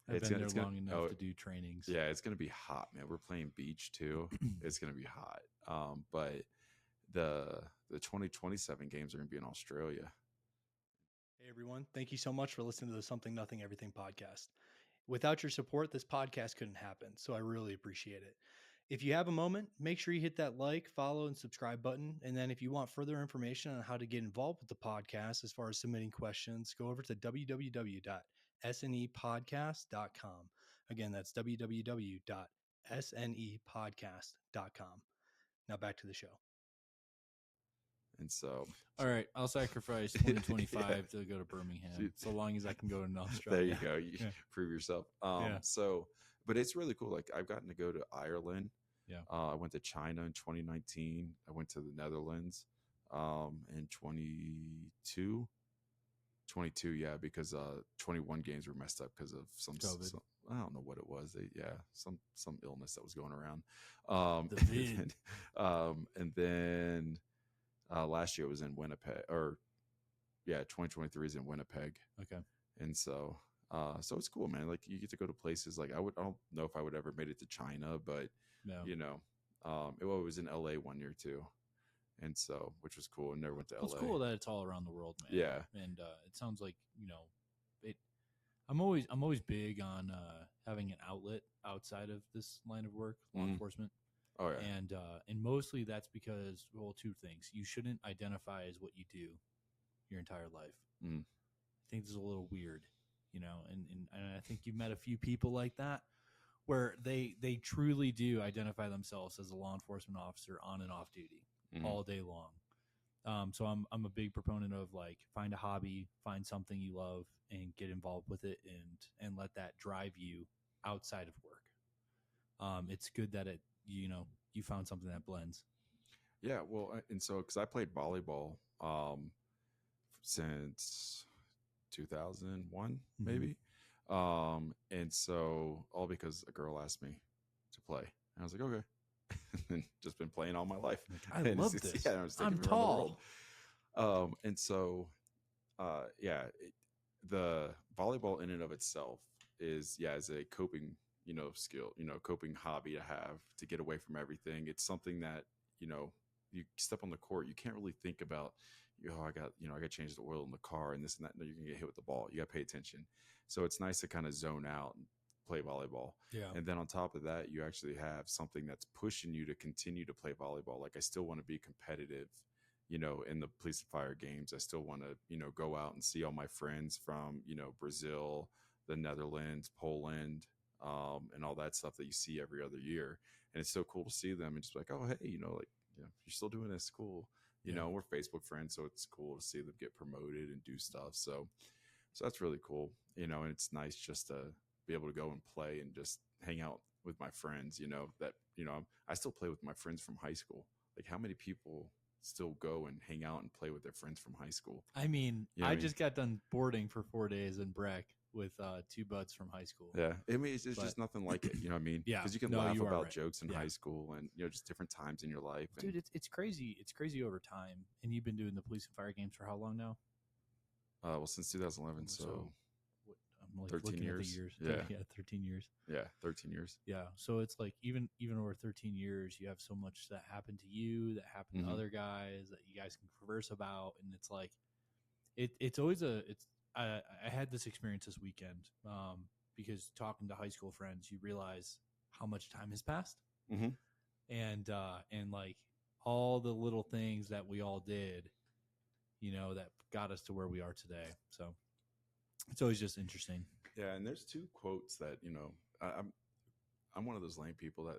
I've been there long enough to do trainings. Yeah, it's gonna be hot, man. We're playing beach too. It's gonna be hot. But the 2027 games are gonna be in Australia. Hey everyone, thank you so much for listening to the Something Nothing Everything podcast. Without your support, this podcast couldn't happen, so I really appreciate it. If you have a moment, make sure you hit that like, follow, and subscribe button. And then if you want further information on how to get involved with the podcast as far as submitting questions, go over to www.snepodcast.com. Again, that's www.snepodcast.com. Now back to the show. And so, all right, I'll sacrifice 2025 to go to Birmingham, so long as I can go to Australia. There you go. You prove yourself. So, but it's really cool. Like I've gotten to go to Ireland. Yeah. I went to China in 2019. I went to the Netherlands in 22. Yeah, because 21 games were messed up because of some I don't know what it was. Some illness that was going around. And then last year it was in Winnipeg, 2023 is in Winnipeg. Okay. And so it's cool, man. Like you get to go to places like I don't know if I would ever made it to China, but it was in LA one year too. And so, which was cool. And never went to LA. It's cool that it's all around the world, man. Yeah. And it sounds like, I'm always big on having an outlet outside of this line of work, law enforcement. Oh yeah. And mostly that's because, well, two things. You shouldn't identify as what you do your entire life. I think this is a little weird, and I think you've met a few people like that where they truly do identify themselves as a law enforcement officer on and off duty all day long. So I'm a big proponent of like find a hobby, find something you love, and get involved with it, and let that drive you outside of work. It's good that you found something that blends. Yeah, well, and so because I played volleyball since 2001, maybe, and so all because a girl asked me to play, and I was like, okay. And just been playing all my life. I love this. Yeah, I'm tall. And so, the volleyball in and of itself is a coping, skill, coping hobby to have to get away from everything. It's something that, you step on the court, you can't really think about, I got to change the oil in the car and this and that. No, you're going to get hit with the ball. You got to pay attention. So it's nice to kind of zone out and play volleyball. Yeah. And then on top of that, you actually have something that's pushing you to continue to play volleyball. Like I still want to be competitive, in the police and fire games. I still want to, go out and see all my friends from, Brazil, the Netherlands, Poland, and all that stuff that you see every other year. And it's so cool to see them and just like, oh, hey, you're still doing this. Cool. We're Facebook friends, so it's cool to see them get promoted and do stuff. So that's really cool, and it's nice just to be able to go and play and just hang out with my friends, I still play with my friends from high school. Like how many people still go and hang out and play with their friends from high school? I mean, I just got done boarding for 4 days in Breck with two buds from high school. Yeah. I mean, it's just nothing like it. You know what I mean? Yeah. Because you can laugh about jokes in high school and, just different times in your life. And, dude, it's crazy. It's crazy over time. And you've been doing the police and fire games for how long now? Well, since 2011. So I'm like 13 years. At the years. Yeah. 13 years. Yeah. 13 years. Yeah. So it's like even over 13 years, you have so much that happened to you, that happened to other guys that you guys can converse about. And it's like, it's always I had this experience this weekend because talking to high school friends, you realize how much time has passed, and like all the little things that we all did that got us to where we are today. So it's always just interesting. Yeah, and there's two quotes that I'm one of those lame people that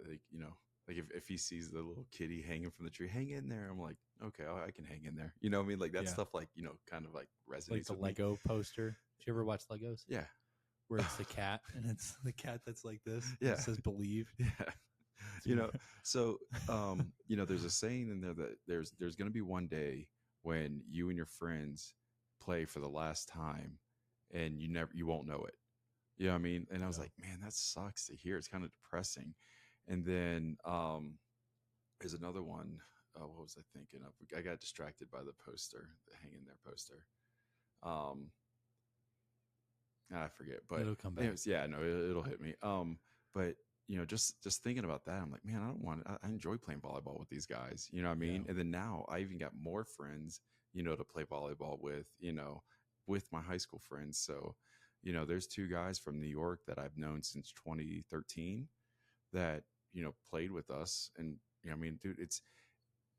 like if he sees the little kitty hanging from the tree, hang in there. I'm like, okay, I can hang in there. You know what I mean? Like that Yeah. stuff, like kind of like resonates Like the with me. Lego poster. Did you ever watch Legos? Yeah, Where it's the cat and it's the cat that's like this. Yeah. It says believe. Yeah. So there's a saying in there that there's going to be one day when you and your friends play for the last time and you won't know it. You know what I mean? And I was Yeah. like, man, that sucks to hear. It's kind of depressing. And then there's another one. What was I thinking of? I got distracted by the poster, the hang in there poster. I forget, but It'll come back. anyways, yeah, no, it'll hit me. But just thinking about that, I'm like, man, I enjoy playing volleyball with these guys. You know what I mean? Yeah. And then now I even got more friends, to play volleyball with, with my high school friends. So, there's two guys from New York that I've known since 2013 that, played with us. And, I mean, dude, it's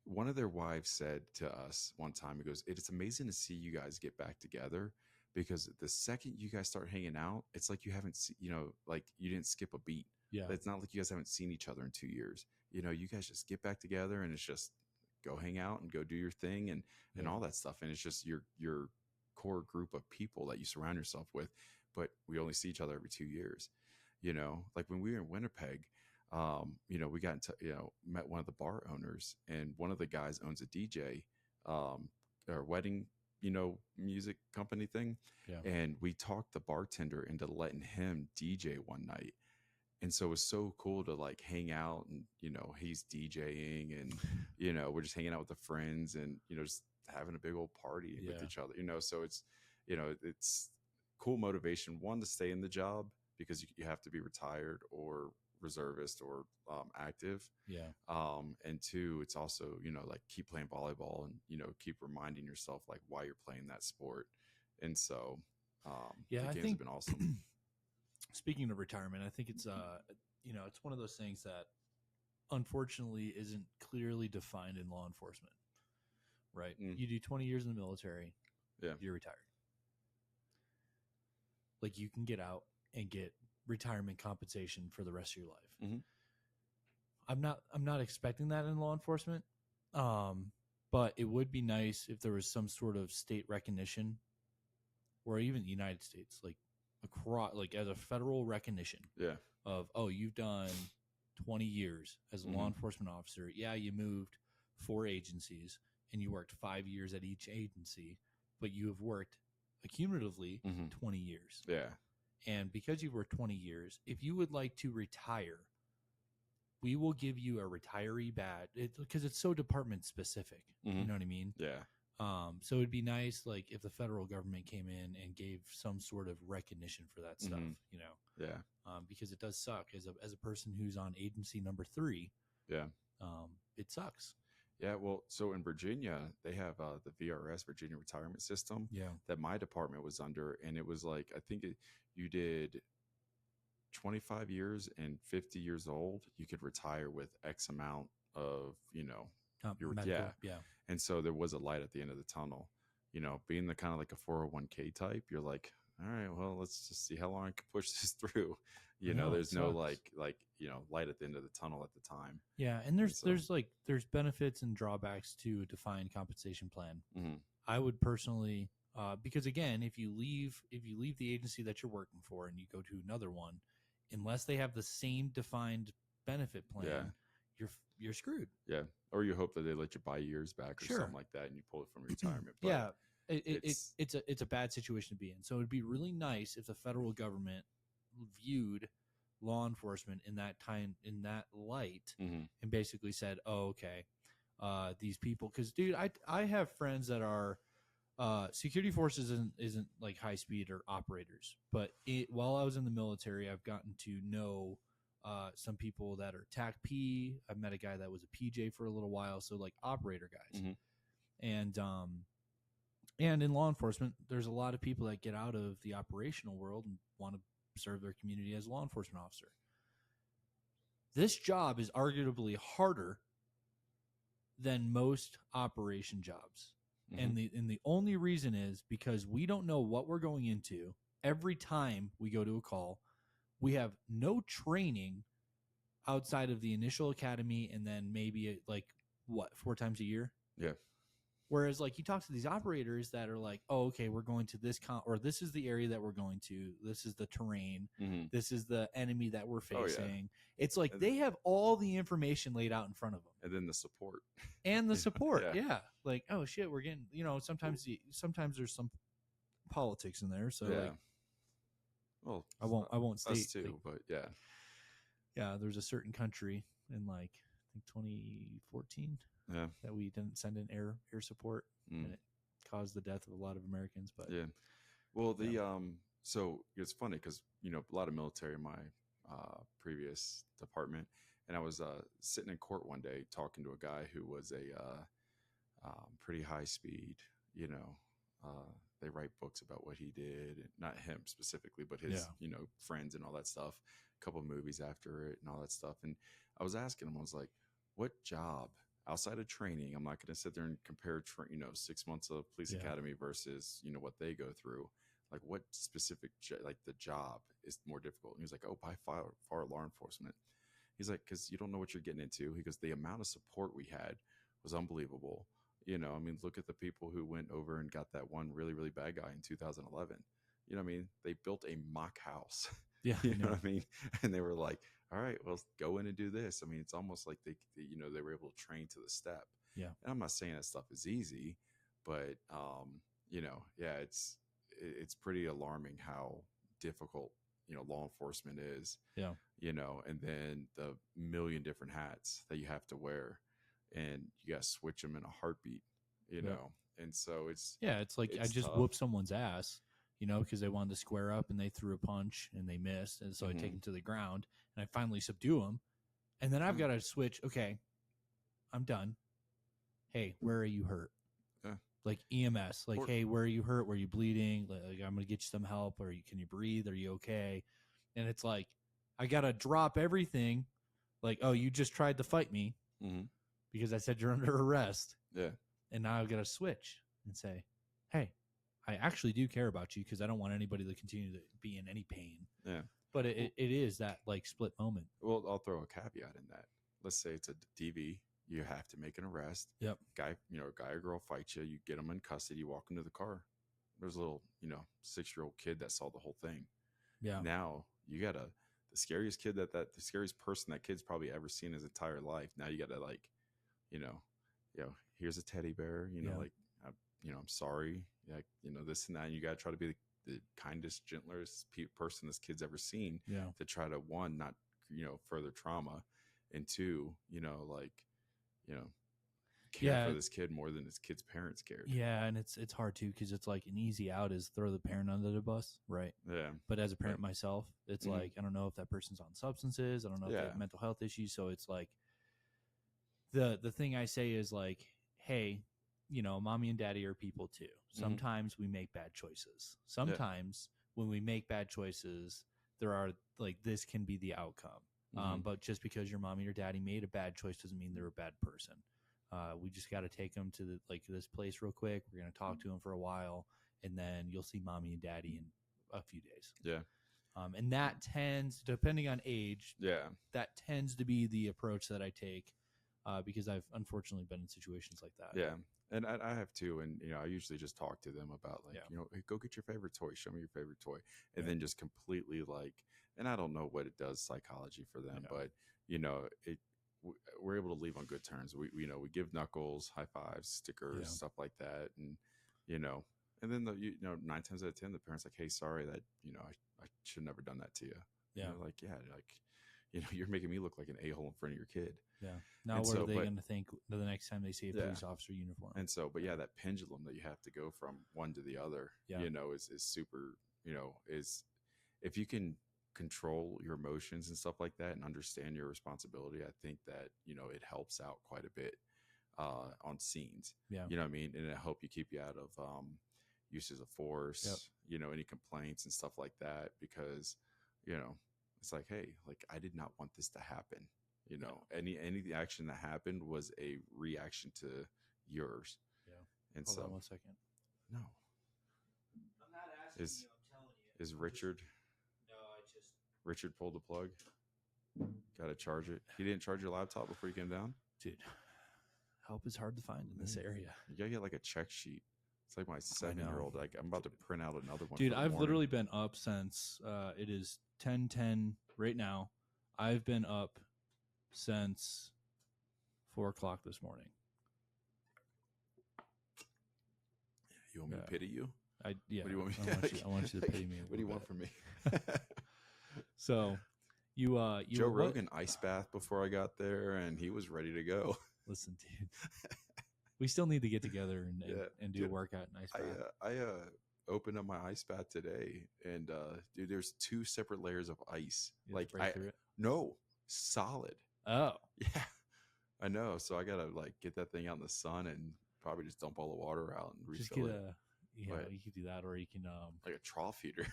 one of their wives said to us one time, it goes, it's amazing to see you guys get back together, because the second you guys start hanging out, it's like you haven't, like you didn't skip a beat. Yeah. It's not like you guys haven't seen each other in 2 years. You guys just get back together and it's just go hang out and go do your thing and all that stuff. And it's just your core group of people that you surround yourself with. But we only see each other every 2 years. Like when we were in Winnipeg, we got into, met one of the bar owners, and one of the guys owns a DJ, or wedding, music company thing. Yeah. And we talked the bartender into letting him DJ one night. And so it was so cool to like hang out and, he's DJing and, we're just hanging out with the friends and, just having a big old party with each other, so it's, it's cool motivation, one, to stay in the job because you have to be retired or reservist or active. Yeah. And two, it's also, like keep playing volleyball and, keep reminding yourself like why you're playing that sport. And so, the I games think have been awesome. Speaking of retirement, I think it's it's one of those things that unfortunately isn't clearly defined in law enforcement. Right? You do 20 years in the military, you're retired. Like you can get out and get retirement compensation for the rest of your life. Mm-hmm. I'm not expecting that in law enforcement. But it would be nice if there was some sort of state recognition, or even the United States, like across, like as a federal recognition of, oh, you've done 20 years as a law enforcement officer. Yeah, you moved 4 agencies and you worked 5 years at each agency, but you have worked accumulatively 20 years. Yeah. And because you've worked 20 years, if you would like to retire, we will give you a retiree badge because it's so department specific. You know what I mean? Yeah. So it'd be nice, like, if the federal government came in and gave some sort of recognition for that stuff, Yeah. Because it does suck as a person who's on agency number 3. Yeah. It sucks. Yeah. Well, so in Virginia, they have the VRS, Virginia Retirement System, that my department was under. And it was like, I think you did 25 years and 50 years old, you could retire with X amount of, Medical, And so there was a light at the end of the tunnel, being the kind of like a 401k type. You're like, all right, well, let's just see how long I can push this through. There's no light at the end of the tunnel at the time. Yeah. And there's benefits and drawbacks to a defined compensation plan. I would personally, because again, if you leave the agency that you're working for and you go to another one, unless they have the same defined benefit plan, you're screwed. Yeah. Or you hope that they let you buy years back or something like that and you pull it from your retirement. But it's a bad situation to be in. So it'd be really nice if the federal government viewed law enforcement in that light and basically said, oh, okay, these people, because dude, I have friends that are security forces isn't like high speed or operators, but while I was in the military, I've gotten to know some people that are TAC P. I met a guy that was a PJ for a little while, so like operator guys. And in law enforcement, there's a lot of people that get out of the operational world and want to serve their community as a law enforcement officer. This job is arguably harder than most operation jobs. And the only reason is because we don't know what we're going into. Every time we go to a call, we have no training outside of the initial academy, and then maybe like 4 times a year. Yeah. Whereas like you talk to these operators that are like, oh, okay, we're going to this or this is the area that we're going to. This is the terrain. This is the enemy that we're facing. Oh, yeah. It's like they have all the information laid out in front of them. And then the support. And the support. Yeah. Yeah. Like, oh shit, we're getting, sometimes there's some politics in there. So like, well, I won't state us too, like, but yeah. Yeah, there's a certain country in like I think 2014 that we didn't send in air support, and it caused the death of a lot of Americans. But yeah, well, so it's funny because a lot of military in my previous department, and I was sitting in court one day talking to a guy who was a pretty high speed. They write books about what he did, and not him specifically, but his friends and all that stuff. A couple of movies after it and all that stuff. And I was asking him, I was like, what job outside of training? I'm not going to sit there and compare 6 months of police academy versus what they go through. Like what specific like the job is more difficult? And he was like, oh, by far law enforcement. He's like, because you don't know what you're getting into. Because the amount of support we had was unbelievable. I mean, look at the people who went over and got that one really, really bad guy in 2011. You know what I mean? They built a mock house. Yeah. You know what I mean? And they were like, all right, well, go in and do this. I mean, it's almost like they were able to train to the step. Yeah. And I'm not saying that stuff is easy, but, it's pretty alarming how difficult, law enforcement is. Yeah. And then the million different hats that you have to wear. And you got to switch them in a heartbeat, know? And so it's like I just tough. whooped someone's ass, because they wanted to square up and they threw a punch and they missed. And so I take them to the ground and I finally subdue them. And then I've got to switch. Okay, I'm done. Hey, where are you hurt? Yeah. Like EMS, like, hey, where are you hurt? Where are you bleeding? Like, I'm going to get you some help. Or can you breathe? Are you okay? And it's like, I got to drop everything. Like, oh, you just tried to fight me. Because I said you're under arrest. Yeah. And now I've got to switch and say, hey, I actually do care about you because I don't want anybody to continue to be in any pain. Yeah. But it is that like split moment. Well, I'll throw a caveat in that. Let's say it's a DV. You have to make an arrest. Yep. A guy or girl fights you. You get them in custody. You walk into the car. There's a little, 6-year-old kid that saw the whole thing. Yeah. Now you got the scariest kid the scariest person that kid's probably ever seen in his entire life. Now you got to like, here's a teddy bear, I'm sorry. Like, this and that. And you got to try to be the kindest, gentlest person this kid's ever seen to try to, one, not, further trauma. And two, care for this kid more than his kid's parents cared. Yeah. And it's hard too. Cause it's like an easy out is throw the parent under the bus. Right. Yeah. But as a parent myself, it's like, I don't know if that person's on substances. I don't know if they have mental health issues. So it's like, the thing I say is like, hey, mommy and daddy are people too. Sometimes we make bad choices. Sometimes when we make bad choices, there are like, this can be the outcome. But just because your mommy or daddy made a bad choice doesn't mean they're a bad person. We just got to take them to this place real quick. We're going to talk to them for a while, and then you'll see mommy and daddy in a few days. Yeah. And that tends, depending on age, that tends to be the approach that I take. Because I've unfortunately been in situations like that. Yeah. And I have too. And, I usually just talk to them about like, hey, go get your favorite toy. Show me your favorite toy. And then just completely like, and I don't know what it does psychology for them, but, we're able to leave on good terms. We give knuckles, high fives, stickers, stuff like that. And, and then 9 times out of 10, the parent's like, hey, sorry that, I should have never done that to you. Yeah. Like, you're making me look like an a-hole in front of your kid. Yeah. Now, what are they going to think the next time they see a police officer uniform? And so, but that pendulum that you have to go from one to the other, is super, is if you can control your emotions and stuff like that and understand your responsibility, I think that, it helps out quite a bit on scenes. Yeah. You know what I mean? And it'll help you keep you out of uses of force, any complaints and stuff like that, because, it's like, hey, like I did not want this to happen. Any action that happened was a reaction to yours. And Hold so, on 1 second. no, I'm not asking is you. I'm telling you. is Richard? No, I just. Richard pulled the plug. Got to charge it. He didn't charge your laptop before you came down? Dude, help is hard to find in this area. You gotta get like a check sheet. It's like my 7-year-old. Like I'm about to print out another one. Dude, for the I've morning. literally been up since it is 10:10 right now. I've been up since 4 o'clock this morning. You want me to pity you? Yeah. What do you want me? I want you to pity me. What do you want from me? So, you Joe Rogan ice bath before I got there, and he was ready to go. Listen, dude. We still need to get together and do dude, a workout and ice bath. I opened up my ice bath today, and dude, there's 2 separate layers of ice. Like no, solid. Oh, yeah, I know. So I gotta like get that thing out in the sun and probably just dump all the water out and just refill get it. you can do that, or you can Like a trough heater.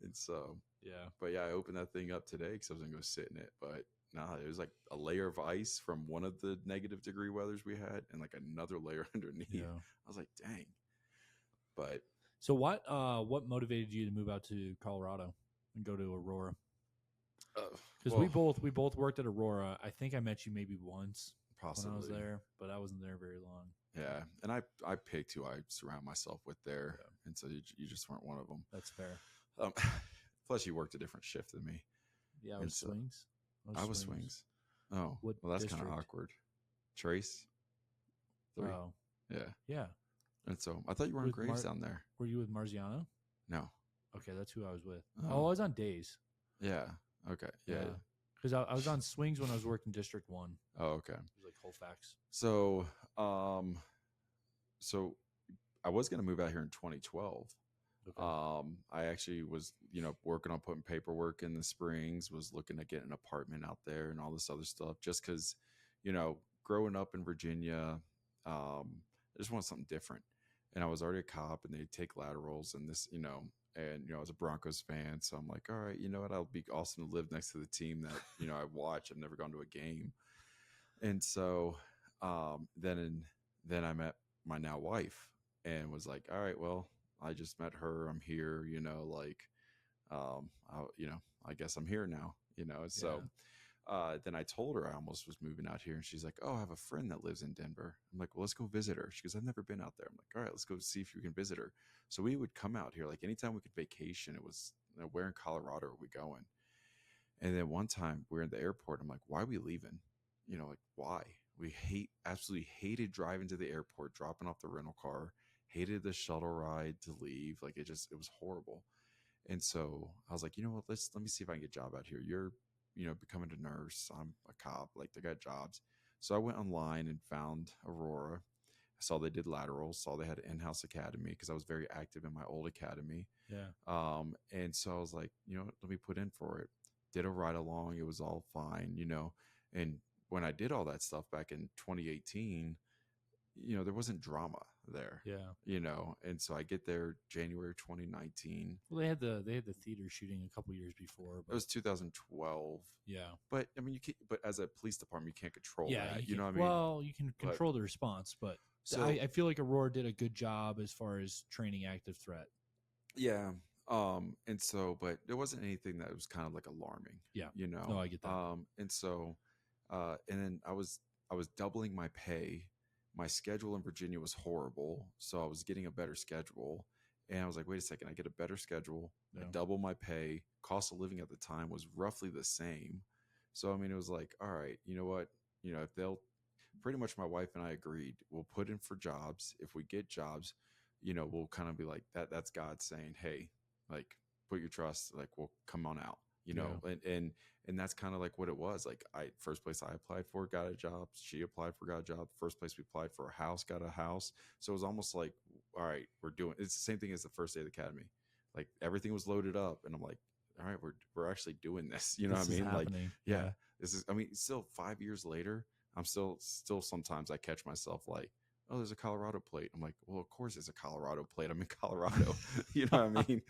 And so yeah. But yeah, I opened that thing up today because I was gonna go sit in it. But nah, it was like a layer of ice from one of the -degree weathers we had, and like another layer underneath. Yeah. I was like, dang. But so what motivated you to move out to Colorado and go to Aurora? Because we both worked at Aurora. I think I met you maybe once possibly when I was there, but I wasn't there very long. Yeah, and I picked who I surround myself with there, and so you just weren't one of them. That's fair. Plus, you worked a different shift than me. Yeah, I was swings. I was swings. Oh, well, that's kind of awkward. Trace. 3. Oh, yeah. And so I thought you were on Graves down there. Were you with Marziano? No. Okay, that's who I was with. Oh, I was on days. Yeah. Okay. Yeah. Because I was on swings when I was working District 1. Oh, okay. It was like Colfax. So, so I was going to move out here in 2012. Okay. I actually was, working on putting paperwork in the Springs, was looking to get an apartment out there and all this other stuff, just because, growing up in Virginia, I just wanted something different. And I was already a cop, and they'd take laterals and this, and, I was a Broncos fan. So I'm like, all right, you know what? I'll be awesome to live next to the team that, I watch. I've never gone to a game. And so, then I met my now wife and was like, all right, well, I just met her. I'm here, I guess I'm here now, So, then I told her I almost was moving out here, and she's like, oh, I have a friend that lives in Denver. I'm like, well, let's go visit her. She goes, I've never been out there. I'm like, all right, let's go see if you can visit her. So we would come out here, like anytime we could vacation, it was, where in Colorado are we going? And then one time we're in the airport. I'm like, why are we leaving? Why? We absolutely hated driving to the airport, dropping off the rental car, hated the shuttle ride to leave. Like it was horrible. And so I was like, you know what, let me see if I can get a job out here. You're, becoming a nurse. I'm a cop. Like they got jobs. So I went online and found Aurora. I saw they did laterals, saw they had an in-house academy because I was very active in my old academy. Yeah. And so I was like, let me put in for it. Did a ride along. It was all fine, and when I did all that stuff back in 2018, there wasn't drama there. Yeah. And so I get there January 2019. Well, they had the theater shooting a couple years before. But it was 2012. Yeah. But I mean, but as a police department, you can't control that. You know what I mean? Well, you can control the response, but so, I feel like Aurora did a good job as far as training active threat. Yeah. And so, but there wasn't anything that was kind of like alarming. Yeah. No, I get that. And so, and then I was doubling my pay. My schedule in Virginia was horrible, so I was getting a better schedule. And I was like, wait a second, I get a better schedule, I double my pay. Cost of living at the time was roughly the same. So, I mean, it was like, all right, you know what? If they'll, pretty much my wife and I agreed, we'll put in for jobs. If we get jobs, we'll kind of be like, that's God saying, hey, like, put your trust, like, we'll come on out. And that's kind of like what it was. Like first place I applied for, got a job. She applied for, got a job. First place we applied for a house, got a house. So it was almost like, all right, it's the same thing as the first day of the academy. Like everything was loaded up, and I'm like, all right, we're actually doing this. You know what I mean? Like, yeah, this is. I mean, still 5 years later, I'm still sometimes I catch myself like, oh, there's a Colorado plate. I'm like, well, of course there's a Colorado plate. I'm in Colorado. You know what I mean?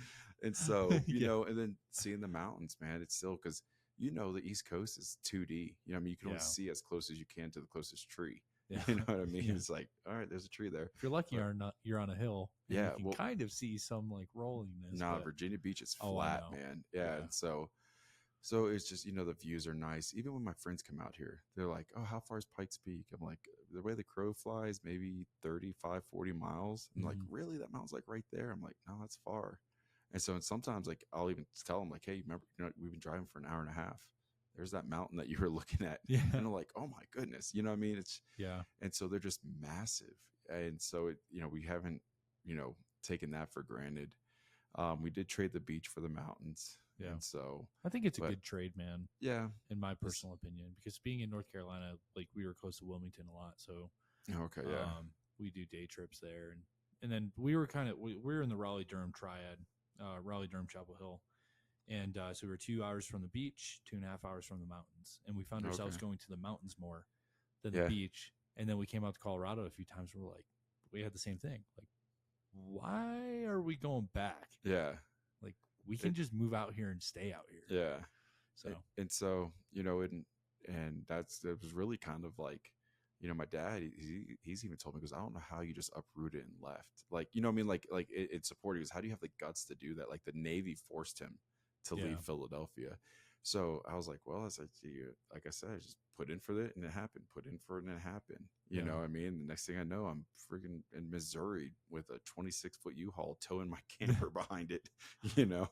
And so, and then seeing the mountains, man, it's still because, the East Coast is 2D. You know what I mean? You can only see as close as you can to the closest tree. Yeah. You know what I mean? Yeah. It's like, all right, there's a tree there. If you're lucky, But- you're on a hill. And Yeah, you can well- kind of see some like rollingness. Nah, but Virginia Beach is Oh, I flat, know. man. Yeah, Yeah. and so it's just, the views are nice. Even when my friends come out here, they're like, oh, how far is Pikes Peak? I'm like, the way the crow flies, maybe 35, 40 miles. I'm like, Mhm. really? That mountain's like right there? I'm like, no, that's far. And so sometimes like I'll even tell them like, hey, remember, we've been driving for an hour and a half. There's that mountain that you were looking at. Yeah. And I'm like, oh my goodness. You know what I mean? Yeah. And so they're just massive. And so we haven't, taken that for granted. We did trade the beach for the mountains. Yeah. And so, I think it's a but- good trade, man, yeah. in my personal opinion, because being in North Carolina, like we were close to Wilmington a lot. So Okay. Yeah. we do day trips there. And then we were we were in the Raleigh-Durham triad, Raleigh-Durham, Chapel Hill. And so we were 2 hours from the beach, 2.5 hours from the mountains. And we found ourselves Okay. going to the mountains more than Yeah. the beach. And then we came out to Colorado a few times. And we're like, we had the same thing. Like, why are we going back? Yeah. Like, we can just move out here and stay out here. Yeah. So, And so, and that was really kind of like, my dad, he's even told me, because I don't know how you just uprooted and left. Like, you know what I mean? Like it supported. He goes, how do you have the guts to do that? Like the Navy forced him to Yeah. leave Philadelphia. So I was like, well, as I see, like I said, I just put in for it and it happened. Put in for it and it happened. You Yeah. know what I mean? The next thing I know, I'm freaking in Missouri with a 26-foot U-Haul towing my camper behind it, yeah.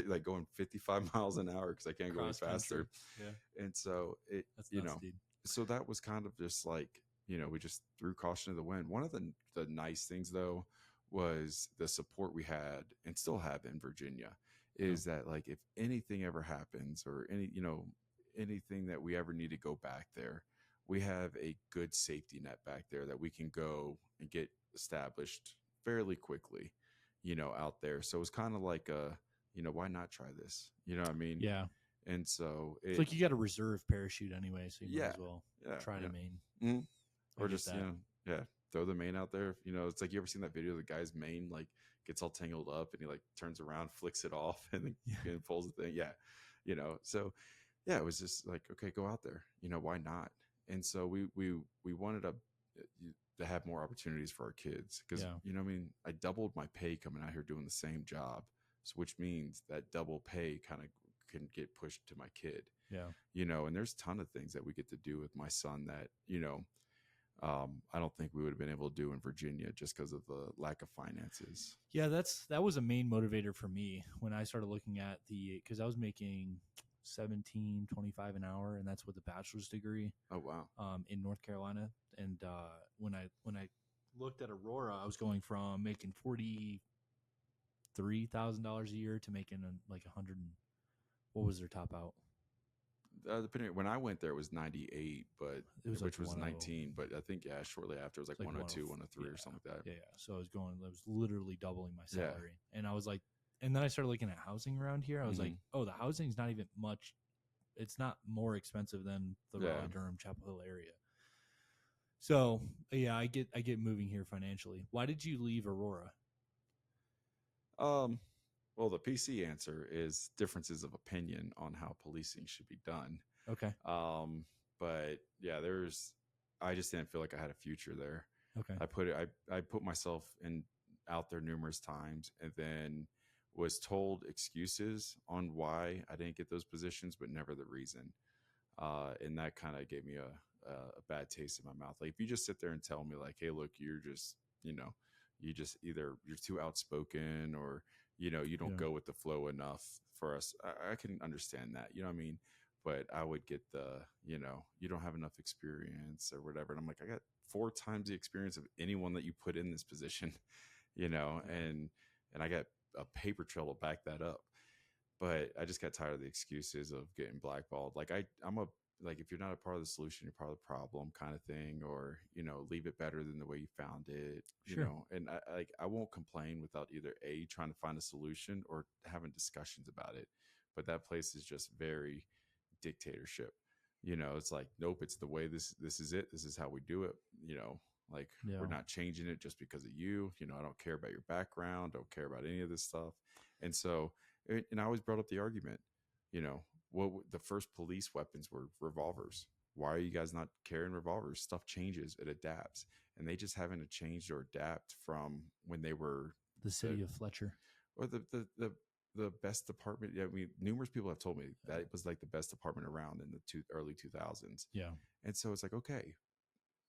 like going 55 miles an hour because I can't go any Cross country. faster. Yeah. And so That's nuts, dude. so that was kind of just like, we just threw caution to the wind. One of the nice things though was the support we had and still have in Virginia is that like, if anything ever happens or anything that we ever need to go back there, we have a good safety net back there that we can go and get established fairly quickly, out there. So it's kind of like why not try this? You know what I mean? Yeah. And so It's like you got a reserve parachute anyway, so you might Yeah. as well yeah, try yeah. to main. Mhm. I Or get just that. throw the mane out there. It's like, you ever seen that video of the guy's mane like gets all tangled up and he like turns around, flicks it off, and then and pulls the thing. So it was just like, okay, go out there. Why not? And so we wanted to have more opportunities for our kids because Yeah. I mean, I doubled my pay coming out here doing the same job, so which means that double pay kind of can get pushed to my kid. Yeah. And there's a ton of things that we get to do with my son that I don't think we would have been able to do in Virginia just because of the lack of finances. Yeah, that was a main motivator for me when I started looking at because I was making $17.25 an hour, and that's with a bachelor's degree. Oh wow! In North Carolina, and when I looked at Aurora, I was going from making $43,000 a year to making like 100. What was their top out? Depending, when I went there, it was 98, but It was which like was 19. But I think shortly after it was like 102, 103, or something like that. Yeah. So I was literally doubling my salary, and I was like, and then I started looking at housing around here. I was like, oh, the housing's not even much. It's not more expensive than the Raleigh-Durham, Chapel Hill area. So yeah, I get moving here financially. Why did you leave Aurora? Well, the PC answer is differences of opinion on how policing should be done. Okay. But yeah, I just didn't feel like I had a future there. Okay. I put myself out there numerous times and then was told excuses on why I didn't get those positions, but never the reason. And that kind of gave me a bad taste in my mouth. Like, if you just sit there and tell me like, hey, look, you're just, either you're too outspoken or, you don't go with the flow enough for us. I can understand that, you know what I mean? But I would get you don't have enough experience or whatever. And I'm like, I got 4 times the experience of anyone that you put in this position, and I got a paper trail to back that up. But I just got tired of the excuses of getting blackballed. Like if you're not a part of the solution, you're part of the problem kind of thing, or, leave it better than the way you found it, and I won't complain without either trying to find a solution or having discussions about it. But that place is just very dictatorship. It's like, nope, it's the way this is it. This is how we do it. We're not changing it just because of you. I don't care about your background. Don't care about any of this stuff. And so, and I always brought up the argument, what the first police weapons were revolvers. why are you guys not carrying revolvers? Stuff changes, it adapts, and they just haven't changed or adapt from when they were The city of Fletcher. or the best department. Yeah, I mean, numerous people have told me that it was like the best department around in the early 2000s. Yeah. And so it's like, okay,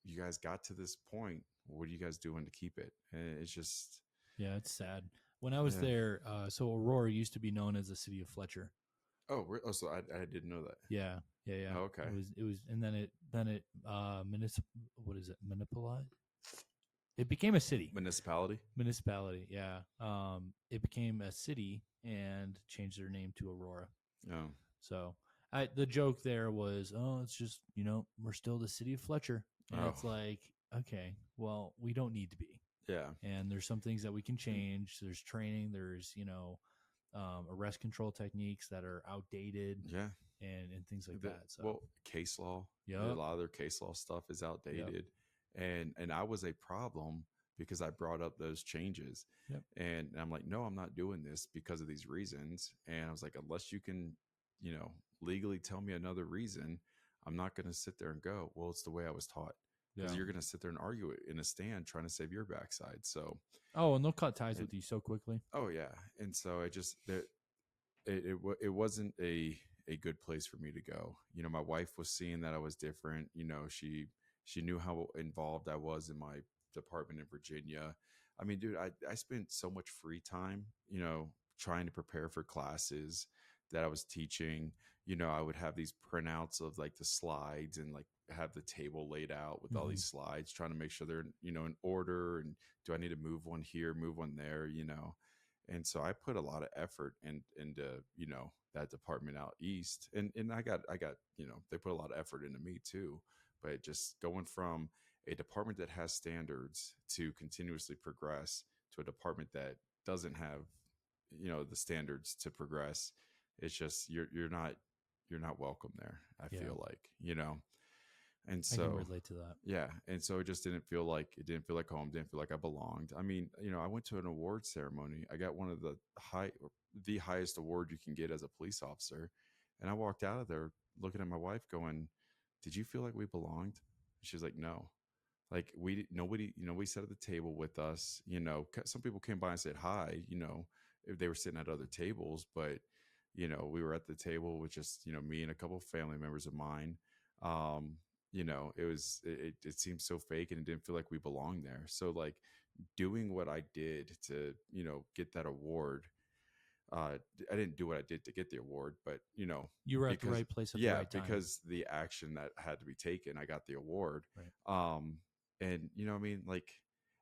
you guys got to this point. What are you guys doing to keep it? And it's just, Yeah, it's sad. When I was Yeah. there, so Aurora used to be known as the city of Fletcher. so I didn't know that. Yeah, yeah. Oh, okay. It was, and then it what is it? Monopolized. It became a city. Municipality. Yeah. It became a city and changed their name to Aurora. Oh, So the joke there was, oh, it's just, we're still the city of Fletcher. And it's like, okay, well, we don't need to be. yeah. And there's some things that we can change. There's training. There's, arrest control techniques that are outdated. Yeah. And things like that. So, well, case law. Yep. A lot of their case law stuff is outdated. Yep. And I was a problem because I brought up those changes. Yep. And I'm like, no, I'm not doing this because of these reasons. And I was like, unless you can, legally tell me another reason, I'm not going to sit there and go, well, it's the way I was taught. Because you're going to sit there and argue it in a stand trying to save your backside. So, and they'll cut ties with you so quickly. Oh yeah. And so it wasn't a good place for me to go. My wife was seeing that I was different. She knew how involved I was in my department in Virginia. I mean, dude, I spent so much free time, trying to prepare for classes that I was teaching. I would have these printouts of like the slides and like have the table laid out with all these slides, trying to make sure they're, in order. And do I need to move one here, move one there, And so I put a lot of effort into, that department out east. And I got, they put a lot of effort into me too. But just going from a department that has standards to continuously progress to a department that doesn't have, the standards to progress, it's just you're not welcome there. I feel like, and so I can relate to that. Yeah. And so it didn't feel like home, didn't feel like I belonged. I mean, I went to an award ceremony. I got one of the highest award you can get as a police officer. And I walked out of there looking at my wife going, did you feel like we belonged? She was like, no. Like nobody, we sat at the table with us, some people came by and said hi, if they were sitting at other tables, but, we were at the table with just, me and a couple of family members of mine. It seemed so fake and it didn't feel like we belonged there. So like doing what I did to, get that award, I didn't do what I did to get the award, but you were at the right place at the right time. Because the action that had to be taken, I got the award. Right. And what I mean, like,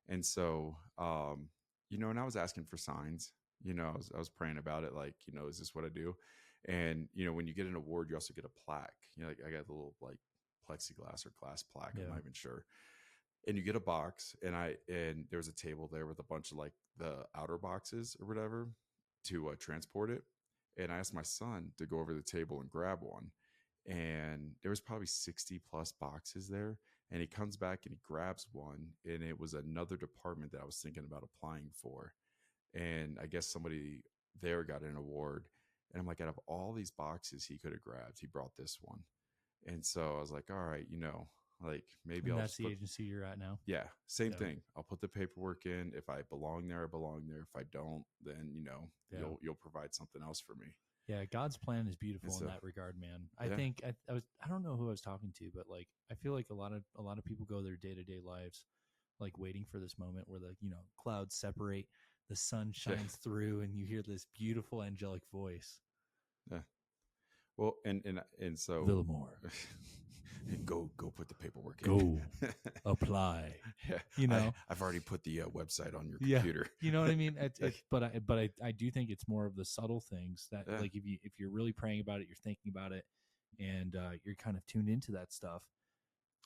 and so, and I was asking for signs, I was praying about it. Like, is this what I do? And, when you get an award, you also get a plaque, like I got a little like plexiglass or glass plaque. I'm not even sure. And you get a box and there was a table there with a bunch of like the outer boxes or whatever to transport it. And I asked my son to go over to the table and grab one. And there was probably 60 plus boxes there. And he comes back and he grabs one. And it was another department that I was thinking about applying for. And I guess somebody there got an award. And I'm like, out of all these boxes he could have grabbed, he brought this one. And so I was like, all right, like maybe that's the agency you're at now. Yeah. Same thing. I'll put the paperwork in. If I belong there, I belong there. If I don't, then, you'll provide something else for me. Yeah. God's plan is beautiful in that regard, man. I think I don't know who I was talking to, but like, I feel like a lot of people go their day-to-day lives, like waiting for this moment where the, clouds separate, the sun shines through and you hear this beautiful angelic voice. Yeah. Well, and so Villamore, go put the paperwork in. Go apply. Yeah. I've already put the website on your computer. You know what I mean? But I do think it's more of the subtle things that like if you're really praying about it, you're thinking about it, and you're kind of tuned into that stuff.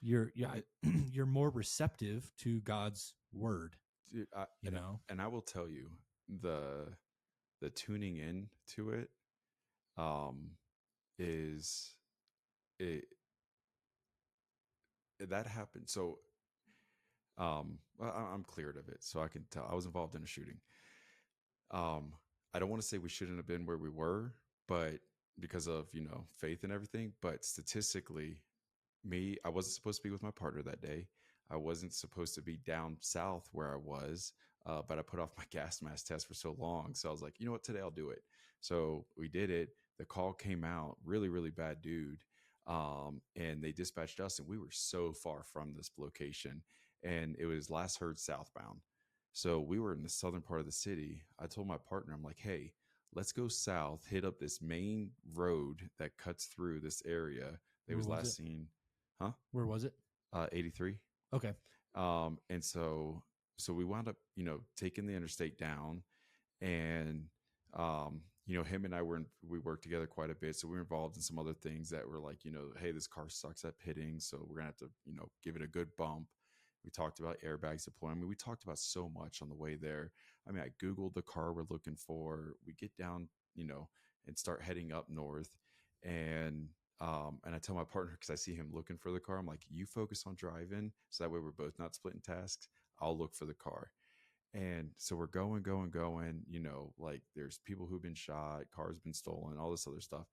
You're more receptive to God's word. Dude, and I will tell you the tuning in to it is it that happened. So I'm cleared of it, so I can tell I was involved in a shooting. I don't want to say we shouldn't have been where we were, but because of faith and everything, but statistically I wasn't supposed to be with my partner that day. I wasn't supposed to be down south where I was, but I put off my gas mask test for so long. So I was like, you know what, today I'll do it. So we did it. The call came out, really, really bad dude. And they dispatched us, and we were so far from this location. And it was last heard southbound. So we were in the southern part of the city. I told my partner, I'm like, hey, let's go south, hit up this main road that cuts through this area. They Where was was last it? seen, huh? Where was it? 83. Okay. And so we wound up, taking the interstate down, and him and we worked together quite a bit. So we were involved in some other things that were like, hey, this car sucks at pitting, so we're gonna have to, give it a good bump. We talked about airbags deployment. I mean, we talked about so much on the way there. I mean, I Googled the car we're looking for. We get down, and start heading up north. And I tell my partner, because I see him looking for the car, I'm like, you focus on driving, so that way we're both not splitting tasks. I'll look for the car. And so we're going, like there's people who've been shot, cars been stolen, all this other stuff.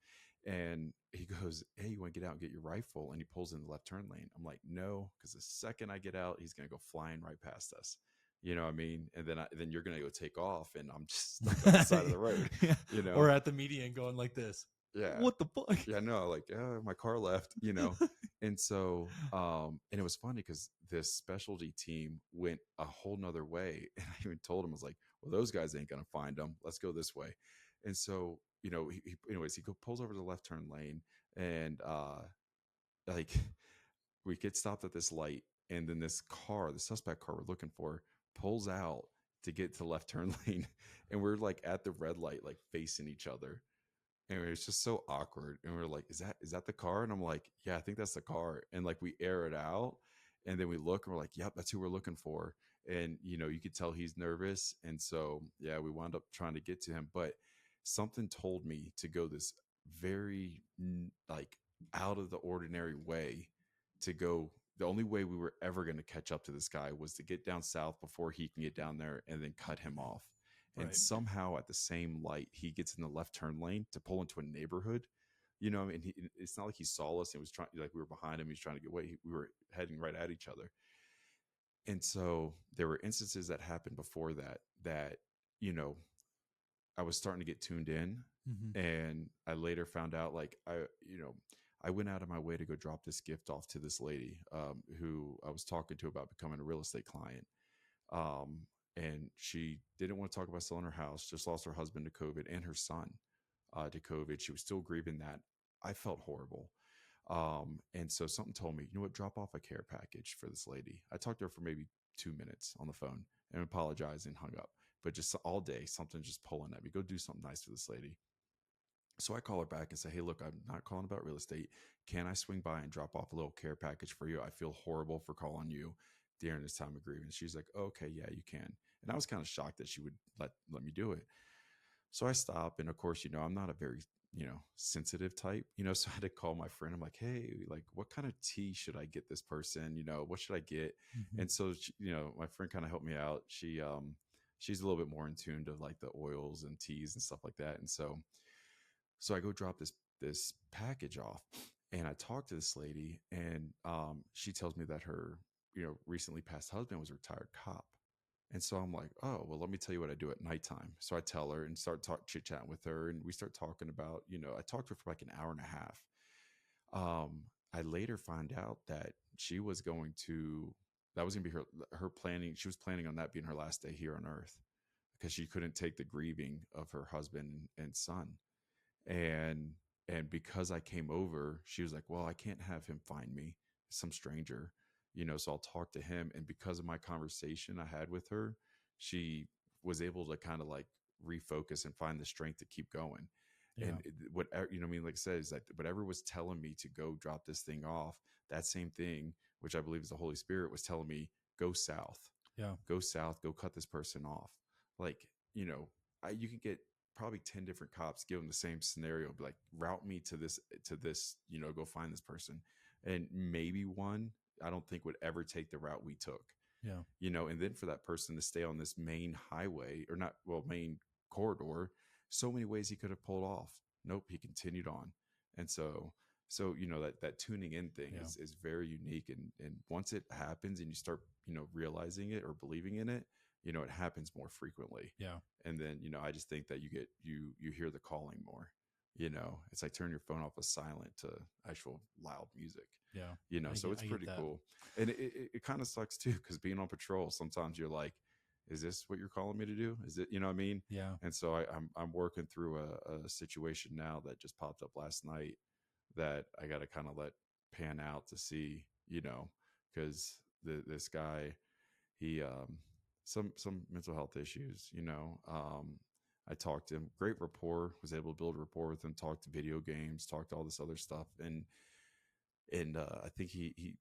And he goes, hey, you want to get out and get your rifle? And he pulls in the left turn lane. I'm like, no, because the second I get out, he's going to go flying right past us. You know what I mean? And then you're going to go take off, and I'm just stuck on the side of the road, Yeah. you know? Or at the median going like this. Yeah. What the fuck? Yeah, no, like, my car left, And so, and it was funny because this specialty team went a whole nother way. And I even told him, I was like, well, those guys ain't going to find them. Let's go this way. And so, he pulls over to the left turn lane, and, like, we get stopped at this light. And then this car, the suspect car we're looking for, pulls out to get to the left turn lane. And we're like at the red light, like facing each other. And it was just so awkward. And we are like, is that the car? And I'm like, yeah, I think that's the car. And like we air it out, and then we look, and we're like, yep, that's who we're looking for. And you could tell he's nervous. And so yeah, we wound up trying to get to him. But something told me to go this very like out of the ordinary way to go. The only way we were ever going to catch up to this guy was to get down south before he can get down there, and then cut him off. And Right. somehow at the same light, he gets in the left turn lane to pull into a neighborhood. I mean, it's not like he saw us and was trying, like we were behind him. He was trying to get away. We were heading right at each other. And so there were instances that happened before that, I was starting to get tuned in. Mm-hmm. And I later found out, like, I went out of my way to go drop this gift off to this lady, who I was talking to about becoming a real estate client. And she didn't want to talk about selling her house, just lost her husband to COVID and her son to COVID. She was still grieving that. I felt horrible. And so something told me, you know what, drop off a care package for this lady. I talked to her for maybe 2 minutes on the phone and apologized and hung up. But just all day, something just pulling at me. Go do something nice for this lady. So I call her back and say, hey, look, I'm not calling about real estate. Can I swing by and drop off a little care package for you? I feel horrible for calling you during this time of grieving. She's like, oh, okay, yeah, you can. And I was kind of shocked that she would let me do it. So I stop. And of course, I'm not a very, sensitive type, so I had to call my friend. I'm like, hey, like, what kind of tea should I get this person? What should I get? Mm-hmm. And so, my friend kind of helped me out. She's a little bit more in tune to like the oils and teas and stuff like that. And so I go drop this package off, and I talk to this lady, and she tells me that her recently passed husband was a retired cop. And so I'm like, oh, well, let me tell you what I do at nighttime. So I tell her and start chit chatting with her, and we start talking about, I talked to her for like an hour and a half. I later find out that she was going to, that was going to be her planning. She was planning on that being her last day here on earth, because she couldn't take the grieving of her husband and son. And because I came over, she was like, well, I can't have him find me, some stranger, so I'll talk to him. And because of my conversation I had with her, she was able to kind of like refocus and find the strength to keep going. Yeah. And whatever, I mean, like I said, is that whatever was telling me to go drop this thing off, that same thing, which I believe is the Holy Spirit, was telling me, go south. Yeah. Go south, go cut this person off. Like, you can get probably 10 different cops, give them the same scenario, be like, route me to this, go find this person. And maybe one, I don't think would ever take the route we took. Yeah. And then for that person to stay on this main highway, or not, well, main corridor, so many ways he could have pulled off. Nope, he continued on. And so, So, that tuning in thing Yeah. is very unique. And once it happens and you start, realizing it or believing in it, it happens more frequently. Yeah. And then, I just think that you hear the calling more. It's like turn your phone off with silent to actual loud music. Yeah. So it's I get pretty that. cool. And it kind of sucks too, because being on patrol, sometimes you're like, is this what you're calling me to do? Is it, you know what I mean? Yeah. And so I'm working through a situation now that just popped up last night that I got to kind of let pan out to see, because this guy, he some mental health issues. I talked to him, great rapport, was able to build rapport with him, talked to video games, talked to all this other stuff, and I think he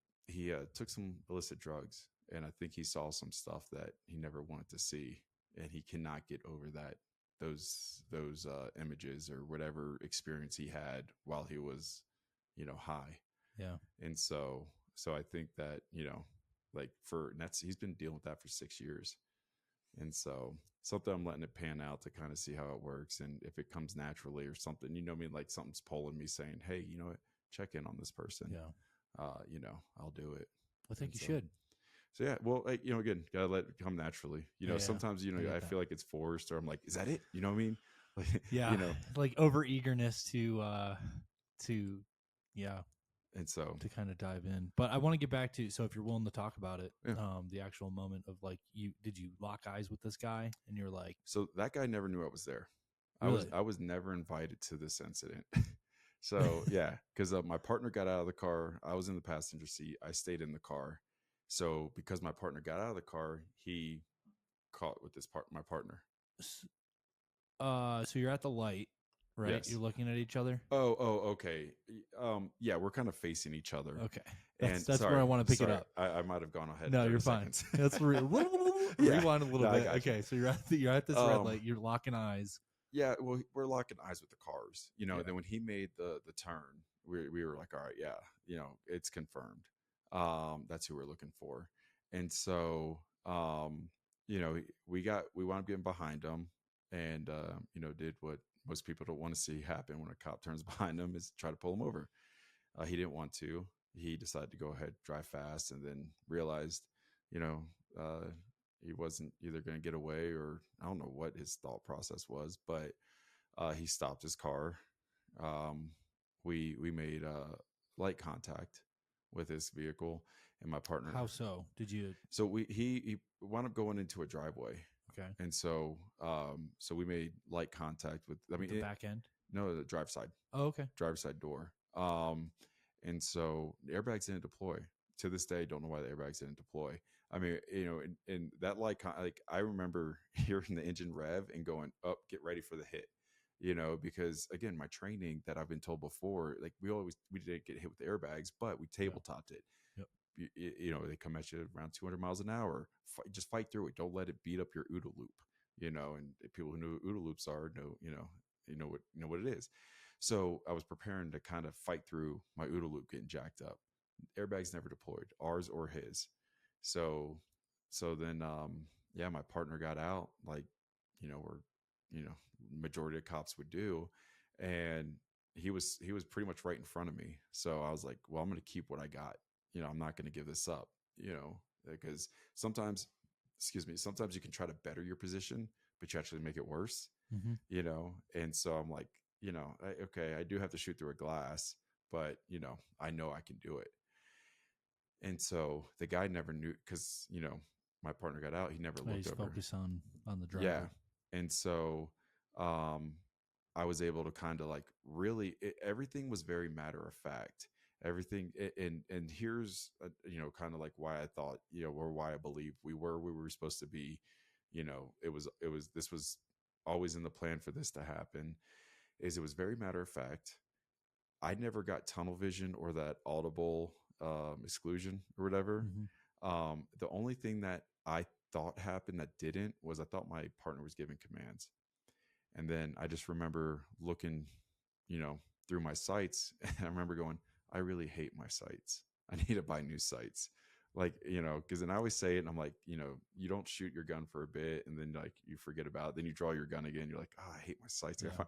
took some illicit drugs, and I think he saw some stuff that he never wanted to see, and he cannot get over those images or whatever experience he had while he was high. Yeah. And so I think that like he's been dealing with that for 6 years. And so something I'm letting it pan out to kind of see how it works, and if it comes naturally or something, I mean, like something's pulling me saying, hey, you know what, check in on this person. Yeah. I'll do it. I think And you so- should. So yeah, well, again, gotta let it come naturally. Yeah, sometimes I get I that. feel like it's forced, or I'm like, is that it? You know what I mean? Like, Yeah. Like over eagerness to yeah, and so to kind of dive in. But I want to get back to, so if you're willing to talk about it, Yeah. the actual moment of like, did you lock eyes with this guy and you're like, so that guy never knew I was there. Really? I was never invited to this incident. So yeah, because my partner got out of the car. I was in the passenger seat. I stayed in the car. So because my partner got out of the car, he caught with my partner. so you're at the light, right? Yes. You're looking at each other. Oh, okay. Yeah, we're kind of facing each other. Okay. And That's sorry, where I want to pick sorry, it up. I might have gone ahead. No, 30 you're fine. seconds. That's real. Yeah. Rewind a little No, I bit. got you. Okay, so you're at this red light. You're locking eyes. Yeah, well, we're locking eyes with the cars, Yeah. Then when he made the turn, we were like, all right, yeah, it's confirmed. That's who we're looking for. And so, we wound up getting behind him, and did what most people don't want to see happen when a cop turns behind him, is try to pull him over. He didn't want to. He decided to go ahead, drive fast, and then realized, he wasn't either going to get away, or I don't know what his thought process was, but he stopped his car. We made light contact with his vehicle, and my partner. How so? Did you? So he wound up going into a driveway, Okay. and so we made light contact with. I mean, The back end. No, the drive side. Oh, okay. Driver's side door. And so the airbags didn't deploy. To this day, don't know why the airbags didn't deploy. I mean, in that like I remember hearing the engine rev and going up, get ready for the hit. Because again, my training that I've been told before, like we didn't get hit with the airbags, but we tabletopped it. Yep. They come at you around 200 miles an hour. Just fight through it. Don't let it beat up your OODA loop. And people who know what OODA loops are know what it is. So I was preparing to kind of fight through my OODA loop getting jacked up. Airbags never deployed, ours or his. So then my partner got out, like where majority of cops would do, and he was pretty much right in front of me. So I was like, well, I'm going to keep what I got. I'm not going to give this up. Because sometimes you can try to better your position, but you actually make it worse. Mm-hmm. And so I'm like, okay, I do have to shoot through a glass, but I know I can do it. And so the guy never knew, because my partner got out. He never looked He's over. Focus on the driver. Yeah. And so I was able to kind of like really, everything was very matter of fact. Everything. And here's, kind of like why I thought, or why I believe we were supposed to be, this was always in the plan for this to happen, is it was very matter of fact. I never got tunnel vision or that audible exclusion or whatever. Mm-hmm. The only thing that I thought happened that didn't was I thought my partner was giving commands. And then I just remember looking, through my sights, and I remember going, I really hate my sights. I need to buy new sights. Like, because then I always say it, and I'm like, you don't shoot your gun for a bit, and then like you forget about it. Then you draw your gun again. You're like, oh, I hate my sights. Yeah.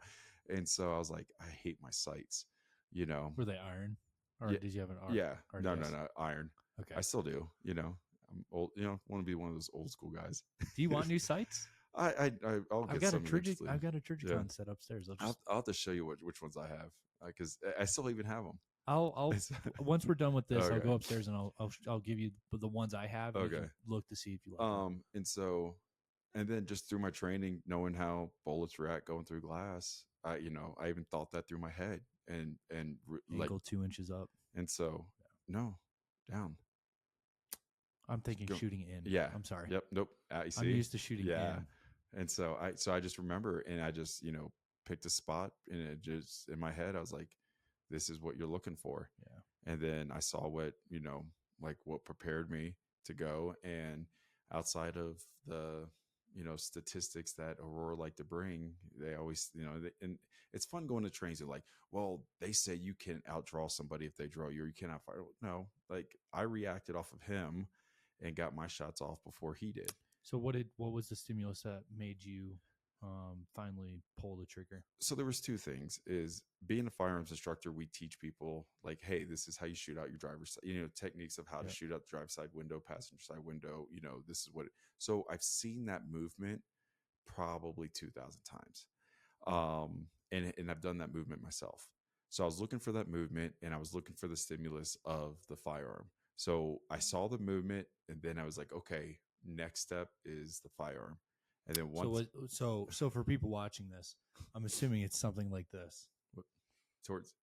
And so I was like, I hate my sights. you know, Were they iron, or yeah, did you have an yeah, no, RDS? iron. Okay. I still do, you know, I'm old, you know, want to be one of those old school guys. Do you want new sights? I'll I've get got a some eventually. I've got a Yeah. Trigicon set upstairs. I'll have to show you which ones I have, because I still even have them. I'll once we're done with this, I'll Okay. go upstairs and I'll give you the ones I have. And you Okay. can look to see if you like them. And so, and then just through my training, knowing how bullets react going through glass, you know, I even thought that through my head, and like, Angle 2 inches up. and so no, down. I'm thinking Go. shooting in. Yeah. I'm sorry. Yep. Nope. You see? I'm used to shooting Yeah. in. And so I just remember, and I just, you know, picked a spot, and it just, in my head, I was like, this is what you're looking for. Yeah. And then I saw what, you know, like what prepared me to go. And outside of the, you know, statistics that Aurora like to bring, they always, you know, and it's fun going to trains and like, well, they say you can outdraw somebody if they draw you, or you cannot fire. No, like I reacted off of him and got my shots off before he did. So what was the stimulus that made you finally pull the trigger? So there was two things. Is being a firearms instructor, we teach people like, hey, this is how you shoot out your driver's side, you know, techniques of how to shoot out the driver's side window, passenger side window, you know, this is what so I've seen that movement probably 2,000 times. And I've done that movement myself. So I was looking for that movement, and I was looking for the stimulus of the firearm. So I saw the movement, and then I was like, okay, next step is the firearm. And then once, so for people watching this, I'm assuming it's something like this. towards,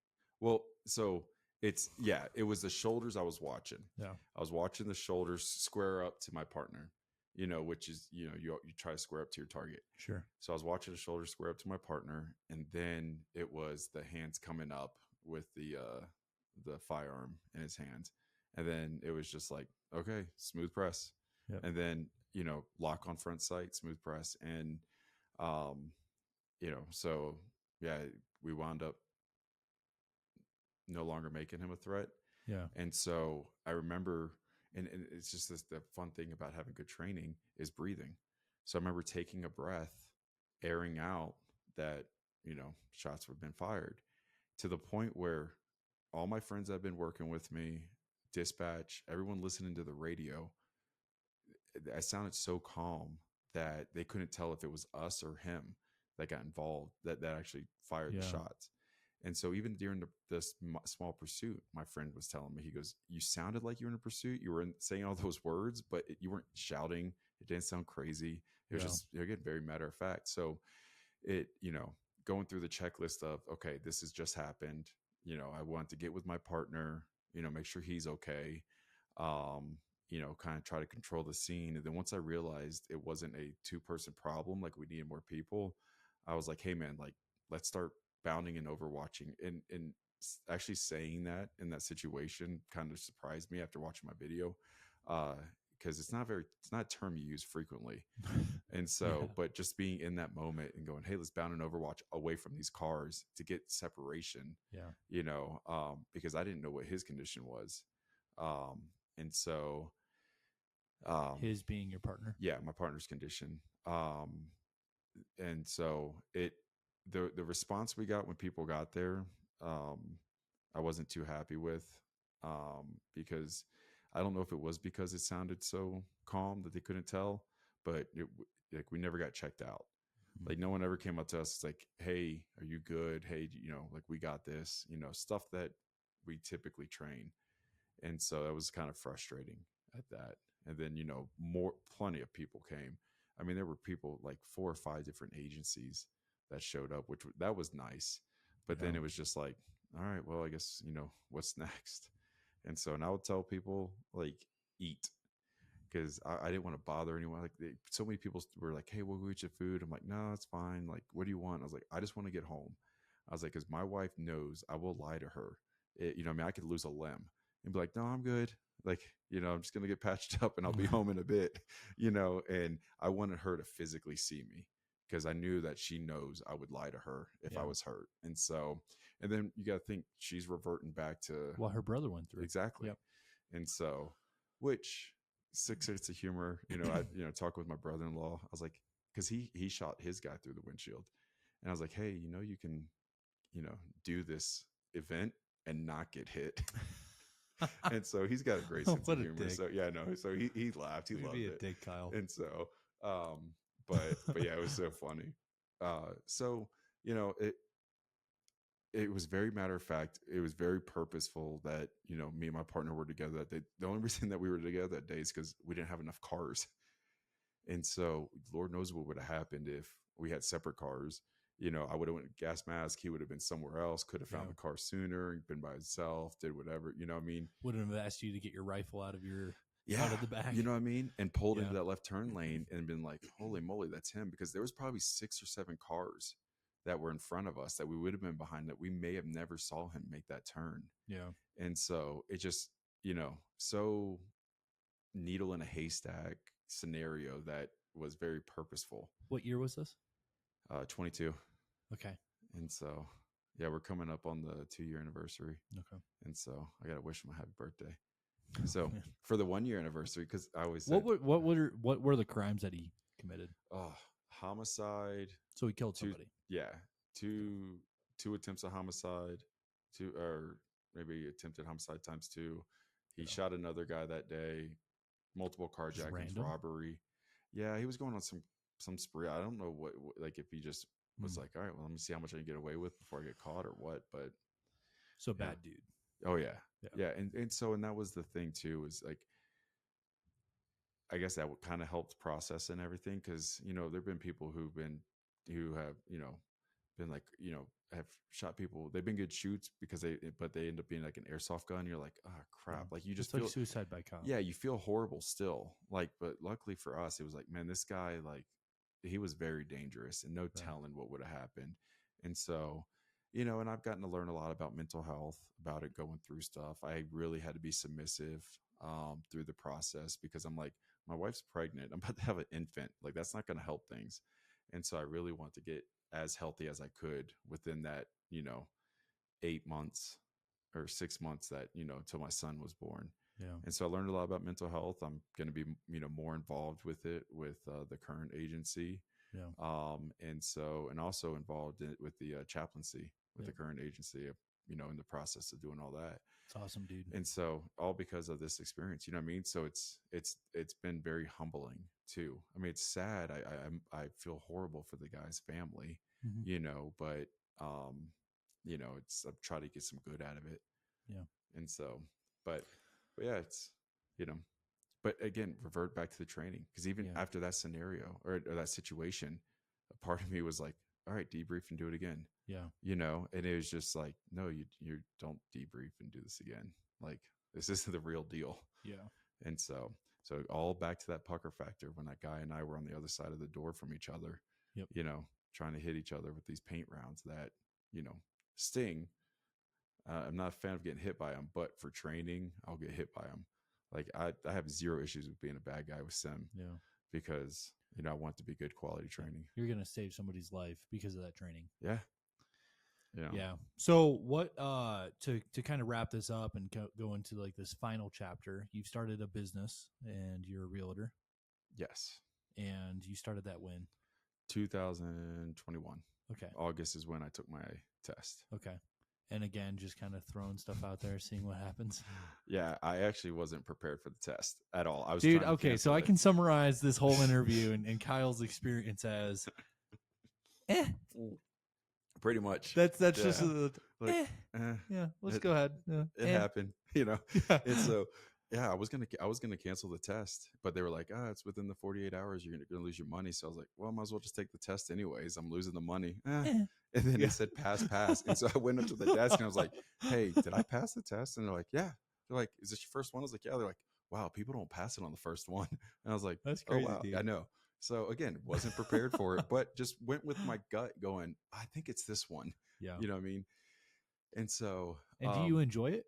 so it was the shoulders I was watching. Yeah. I was watching the shoulders square up to my partner, you know, which is, you know, you try to square up to your target. Sure. So I was watching the shoulders square up to my partner, and then it was the hands coming up with the firearm in his hands. And then it was just like, okay, smooth press. Yep. And then, you know, lock on front sight, smooth press. And, you know, so yeah, we wound up no longer making him a threat. Yeah. And so I remember, and it's just the fun thing about having good training is breathing. So I remember taking a breath, airing out that, you know, shots have been fired, to the point where all my friends that have been working with me, dispatch, everyone listening to the radio, I sounded so calm that they couldn't tell if it was us or him that got involved, that actually fired the shots. And so even during this small pursuit, my friend was telling me, he goes, you sounded like you were in a pursuit. You were saying all those words, but you weren't shouting. It didn't sound crazy. It was just, again, very matter of fact. So it, you know, going through the checklist of, okay, this has just happened. You know, I want to get with my partner, you know, make sure he's okay. You know, kind of try to control the scene. And then once I realized it wasn't a 2-person problem, like we needed more people, I was like, hey man, like let's start bounding and overwatching. And actually saying that in that situation kind of surprised me after watching my video. Because it's not a term you use frequently. And so, but just being in that moment and going, hey, let's bound and overwatch away from these cars to get separation, you know, because I didn't know what his condition was. And so, his being your partner. Yeah, my partner's condition. And so the response we got when people got there, I wasn't too happy with, because I don't know if it was because it sounded so calm that they couldn't tell, but like we never got checked out. Mm-hmm. Like no one ever came up to us. It's like, hey, are you good? Hey, you know, like we got this, you know, stuff that we typically train. And so that was kind of frustrating at that. And then, you know, plenty of people came. I mean, there were people like 4 or 5 different agencies that showed up, that was nice. But then it was just like, all right, well, I guess, you know, what's next? And so now I would tell people like eat, because I didn't want to bother anyone. Like so many people were like, hey, we'll go eat your food. I'm like, no, it's fine. Like, what do you want? I was like, I just want to get home. I was like, because my wife knows I will lie to her. You know, I mean, I could lose a limb and be like, no, I'm good. Like, you know, I'm just going to get patched up and I'll be home in a bit, you know, and I wanted her to physically see me because I knew that she knows I would lie to her if I was hurt. And so, and then you got to think she's reverting back to what her brother went through. Exactly. Yep. And so, which 6 sense of humor, you know, talking with my brother-in-law, I was like, cause he shot his guy through the windshield, and I was like, hey, you know, you can, you know, do this event and not get hit. And so he's got a great sense What of a humor. dick. So yeah, no. So he laughed. He Way to loved be a it. dick, Kyle. And so, but yeah, it was so funny. So it was very matter of fact. It was very purposeful that me and my partner were together that day. The only reason that we were together that day is because we didn't have enough cars, and so Lord knows what would have happened if we had separate cars. I would have went gas mask. He would have been somewhere else. Could have found the car sooner and been by himself. Did whatever. You know what I mean? Wouldn't have asked you to get your rifle out of your Yeah, out of the back. you know what I mean? And pulled into that left turn lane and been like, holy moly, that's him. Because there was probably 6 or 7 cars that were in front of us that we would have been behind that we may have never saw him make that turn. Yeah. And so it just, so needle in a haystack scenario that was very purposeful. What year was this? 22. Okay. And so, yeah, we're coming up on the 2-year anniversary. Okay. And so I got to wish him a happy birthday. So for the 1-year anniversary, because I always said, what were the crimes that he committed? Homicide. So he killed somebody. Two attempts of homicide, or maybe attempted homicide times 2. He shot another guy that day. Multiple carjackings, robbery. Yeah, he was going on some spree. I don't know what like if he just was like, all right, well, let me see how much I can get away with before I get caught or what. But so bad dude. Oh yeah. And so that was the thing too, is like, I guess that kind of helped process and everything, because there've been people who have been like have shot people. They've been good shoots but they end up being like an airsoft gun. You're like, oh crap, like you just feel like suicide by cop. Yeah, you feel horrible still. Like, but luckily for us, it was like, man, this guy, like, he was very dangerous and no telling what would have happened. And so, and I've gotten to learn a lot about mental health, about it going through stuff. I really had to be submissive through the process, because I'm like, my wife's pregnant. I'm about to have an infant. Like, that's not going to help things. And so I really want to get as healthy as I could within that, 8 months or 6 months that, until my son was born. Yeah. And so I learned a lot about mental health. I'm going to be, more involved with it with the current agency. Yeah. And also involved with the chaplaincy with the current agency, in the process of doing all that. It's awesome, dude. And so all because of this experience, you know what I mean? So it's been very humbling too. I mean, it's sad. I feel horrible for the guy's family, but I've tried to get some good out of it. Yeah. And so, but yeah, it's, but again, revert back to the training. Because even after that scenario or that situation, a part of me was like, all right, debrief and do it again. Yeah. And it was just like, no, you don't debrief and do this again. Like, this isn't the real deal. Yeah. And so all back to that pucker factor when that guy and I were on the other side of the door from each other, trying to hit each other with these paint rounds that, sting. I'm not a fan of getting hit by them, but for training, I'll get hit by them. Like, I have zero issues with being a bad guy with sim. Yeah. Because, I want it to be good quality training. You're going to save somebody's life because of that training. Yeah. Yeah. So what, to kind of wrap this up and go into like this final chapter, you've started a business and you're a realtor. Yes. And you started that when? 2021. Okay. August is when I took my test. Okay. And again, just kind of throwing stuff out there, seeing what happens. Yeah, I actually wasn't prepared for the test at all. I was okay, so I can summarize this whole interview and Kyle's experience as pretty much. That's just yeah. Let's go ahead. It happened, And so I was gonna cancel the test, but they were like, it's within the 48 hours, you're gonna lose your money. So I was like, well, I might as well just take the test anyways. I'm losing the money. And then it said pass. And so I went up to the desk and I was like, hey, did I pass the test? And they're like, yeah. They're like, is this your first one? I was like, yeah. They're like, wow, people don't pass it on the first one. And I was like, that's crazy. Oh, wow. Dude. I know. So again, wasn't prepared for it, but just went with my gut going, I think it's this one. Yeah. You know what I mean? And so. And do you enjoy it?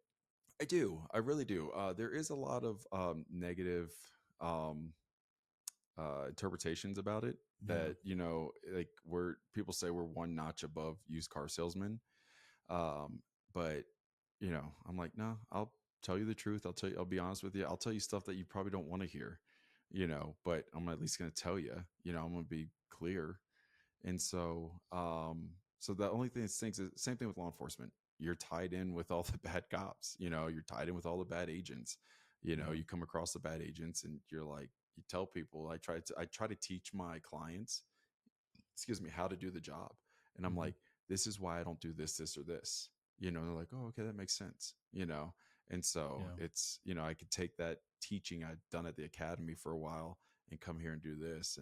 I do. I really do. There is a lot of negative interpretations about it that, like people say we're one notch above used car salesmen. But, I'm like, no, I'll tell you the truth. I'll be honest with you. I'll tell you stuff that you probably don't want to hear, but I'm at least going to tell you, I'm going to be clear. And so, so the only thing that stinks is same thing with law enforcement. you're tied in with all the bad cops, you're tied in with all the bad agents, you come across the bad agents and you're like, you tell people, I try to teach my clients, excuse me, how to do the job. And I'm like, this is why I don't do this or this, they're like, oh, okay, that makes sense, And so it's, I could take that teaching I'd done at the academy for a while and come here and do this.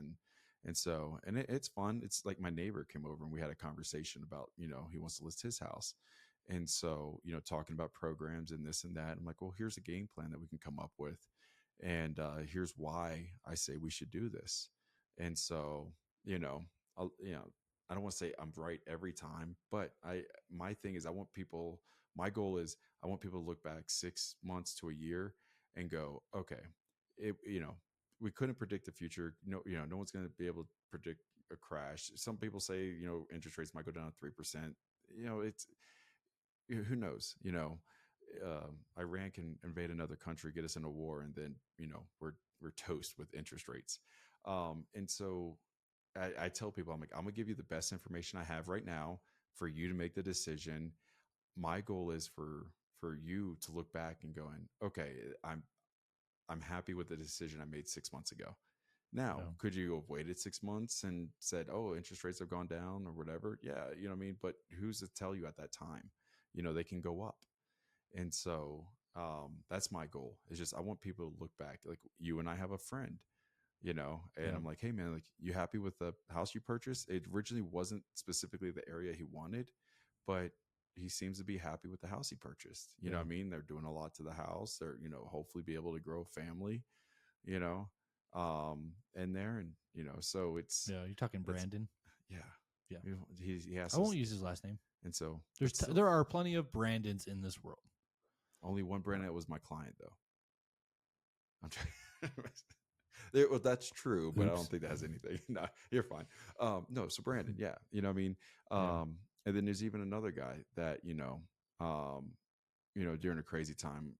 And so, and it's fun. It's like my neighbor came over and we had a conversation about, he wants to list his house. And so, talking about programs and this and that, I'm like, well, here's a game plan that we can come up with. And here's why I say we should do this. And so, I'll, I don't want to say I'm right every time, but my thing is my goal is I want people to look back 6 months to a year and go, okay, we couldn't predict the future. No one's going to be able to predict a crash. Some people say, interest rates might go down to 3%. It's, who knows, Iran can invade another country, get us in a war, and then, we're toast with interest rates. And so I tell people, I'm like, I'm gonna give you the best information I have right now for you to make the decision. My goal is for you to look back and going, okay, I'm happy with the decision I made 6 months ago. Now, could you have waited 6 months and said, oh, interest rates have gone down or whatever? Yeah, you know what I mean? But who's to tell you at that time? They can go up. And so that's my goal. It's just I want people to look back. Like you and I have a friend, and I'm like, hey, man, like, you happy with the house you purchased? It originally wasn't specifically the area he wanted, but he seems to be happy with the house he purchased. You know what I mean? They're doing a lot to the house. They're, hopefully be able to grow a family, in there. And, so it's. Yeah, you're talking Brandon. Yeah. He has. I won't use his last name. And so there are plenty of Brandons in this world. Only one Brandon was my client, though. I'm trying. Well, that's true, but I don't think that has anything. No, you're fine. No, so Brandon, yeah, you know what I mean? And then there's even another guy that, during a crazy time,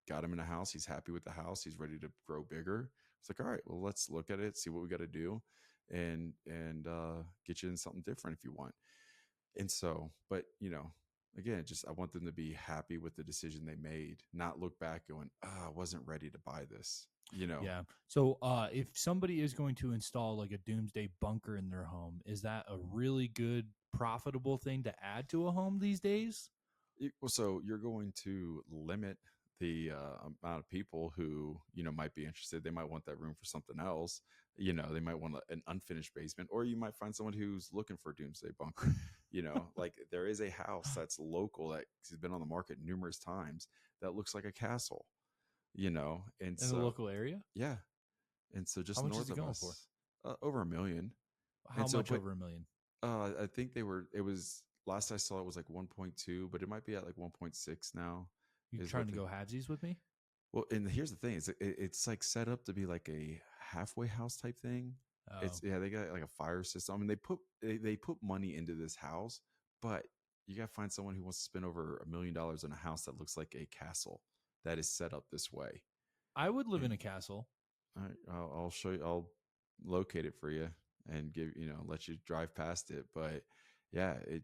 got him in a house. He's happy with the house. He's ready to grow bigger. It's like, all right, well, let's look at it, see what we got to do and get you in something different if you want. And so, but, again, just I want them to be happy with the decision they made, not look back going, I wasn't ready to buy this. Yeah. So if somebody is going to install like a doomsday bunker in their home, is that a really good, profitable thing to add to a home these days? So you're going to limit the amount of people who, might be interested. They might want that room for something else. They might want an unfinished basement, or you might find someone who's looking for a doomsday bunker. Like there is a house that's local that has been on the market numerous times that looks like a castle. And in so, the local area, yeah, and so just how much north is it of going us, for? over $1 million. How much over $1 million? I think it was last I saw it was like 1.2, but it might be at like 1.6 now. You trying to go halvesies with me? Well, and here's the thing: it's like set up to be like a halfway house type thing. Oh. They got like a fire system. I mean, they put money into this house, but you got to find someone who wants to spend over $1 million on a house that looks like a castle that is set up this way. I would live in a castle. I'll show you. I'll locate it for you and give let you drive past it. But yeah, it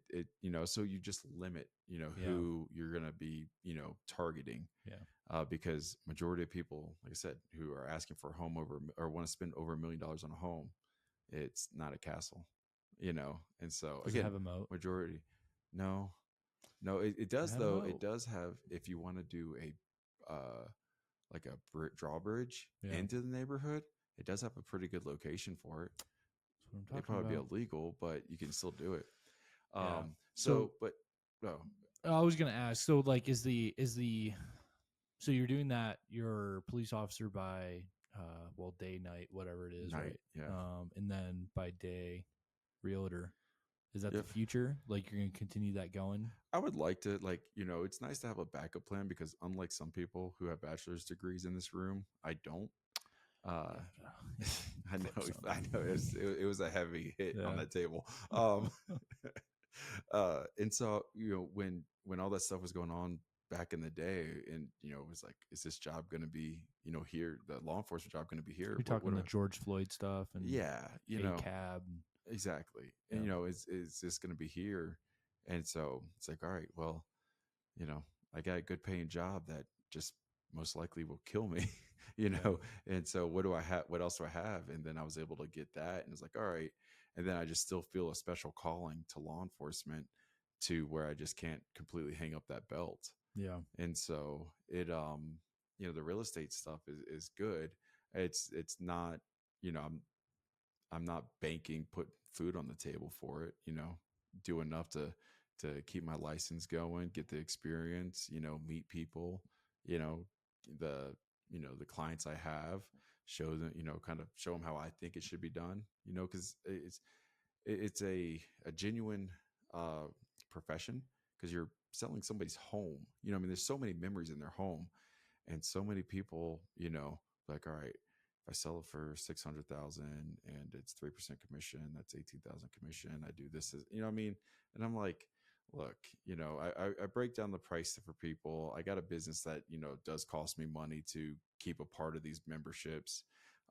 so you just limit who you're gonna be targeting. Yeah. Because majority of people, like I said, who are asking for a home over or want to spend over $1 million on a home, it's not a castle. And so Does again, it have a moat? Majority, no, it does though. It does have, if you want to do a like a drawbridge into the neighborhood, it does have a pretty good location for it. That's what I'm talking It'd probably about. be illegal, but you can still do it. Yeah. I was gonna ask. So, like, so you're doing that? You're a police officer by day, night, whatever it is, night, right? Yeah. And then by day, realtor. Is that the future? Like, you're gonna continue that going? I would like to, it's nice to have a backup plan because unlike some people who have bachelor's degrees in this room, I don't. I know. It was a heavy hit on that table. And so, when all that stuff was going on back in the day, and it was like, is this job going to be, here? The law enforcement job going to be here? You're talking the George Floyd stuff, and cab. Exactly. And is this going to be here? And so it's like, all right, well, you know, I got a good paying job that just most likely will kill me, you know? And so what do I have? What else do I have? And then I was able to get that. And it's like, all right. And then I just still feel a special calling to law enforcement to where I just can't completely hang up that belt. Yeah. And so it, you know, the real estate stuff is good. It's not, you know, I'm not banking, put food on the table for it, you know, do enough to keep my license going, get the experience, you know, meet people, you know, the the clients I have, show them, you know, kind of show them how I think it should be done, you know, because it's a genuine profession, because you're selling somebody's home. You know, I mean, there's so many memories in their home, and so many people, you know, like, all right, if I sell it for 600,000 and it's 3% commission, that's 18,000 commission. I do this, you know what I mean? And I'm like, look, you know, I break down the price for people. I got a business that, you know, does cost me money to keep a part of these memberships.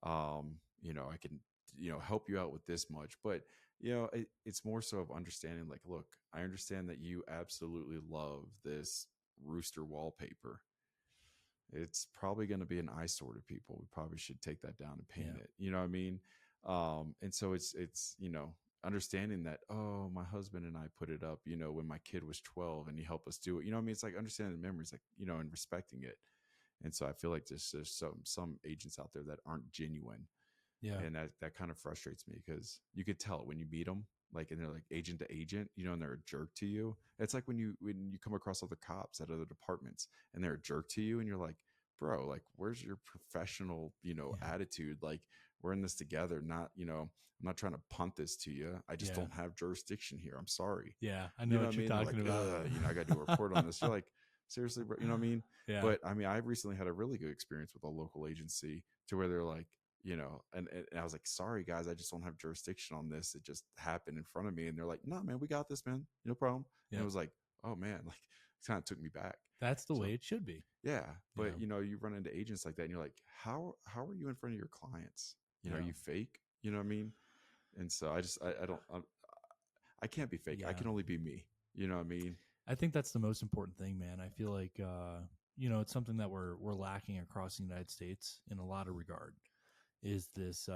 You know, I can, you know, help you out with this much, but you know, it's more so of understanding, like, look, I understand that you absolutely love this rooster wallpaper. It's probably going to be an eyesore to people. We probably should take that down and paint it. You know what I mean? And so it's, you know, understanding that, oh, my husband and I put it up, you know, when my kid was 12 and he helped us do it. You know what I mean? It's like understanding the memories, like, you know, and respecting it. And so I feel like there's some agents out there that aren't genuine. Yeah. And that kind of frustrates me, because you could tell when you meet them, like, and they're like agent to agent, you know, and they're a jerk to you. It's like when you come across other cops at other departments and they're a jerk to you, and you're like, bro, like, where's your professional, you know, attitude? Like, we're in this together, not, you know, I'm not trying to punt this to you. I just don't have jurisdiction here. I'm sorry. Yeah, I know what you're talking about. You know, I got to do a report on this. You're like, seriously, bro? You know what I mean? Yeah. But I mean, I recently had a really good experience with a local agency to where they're like, you know, and I was like, sorry guys, I just don't have jurisdiction on this. It just happened in front of me. And they're like, no, man, we got this, man. No problem. And it was like, oh man, like, it kind of took me back. That's the way it should be. Yeah. But you know, you run into agents like that and you're like, how are you in front of your clients? You know, are you fake? You know what I mean? And so I can't be fake. I can only be me. You know what I mean? I think that's the most important thing, man. I feel like, you know, it's something that we're lacking across the United States in a lot of regard, is this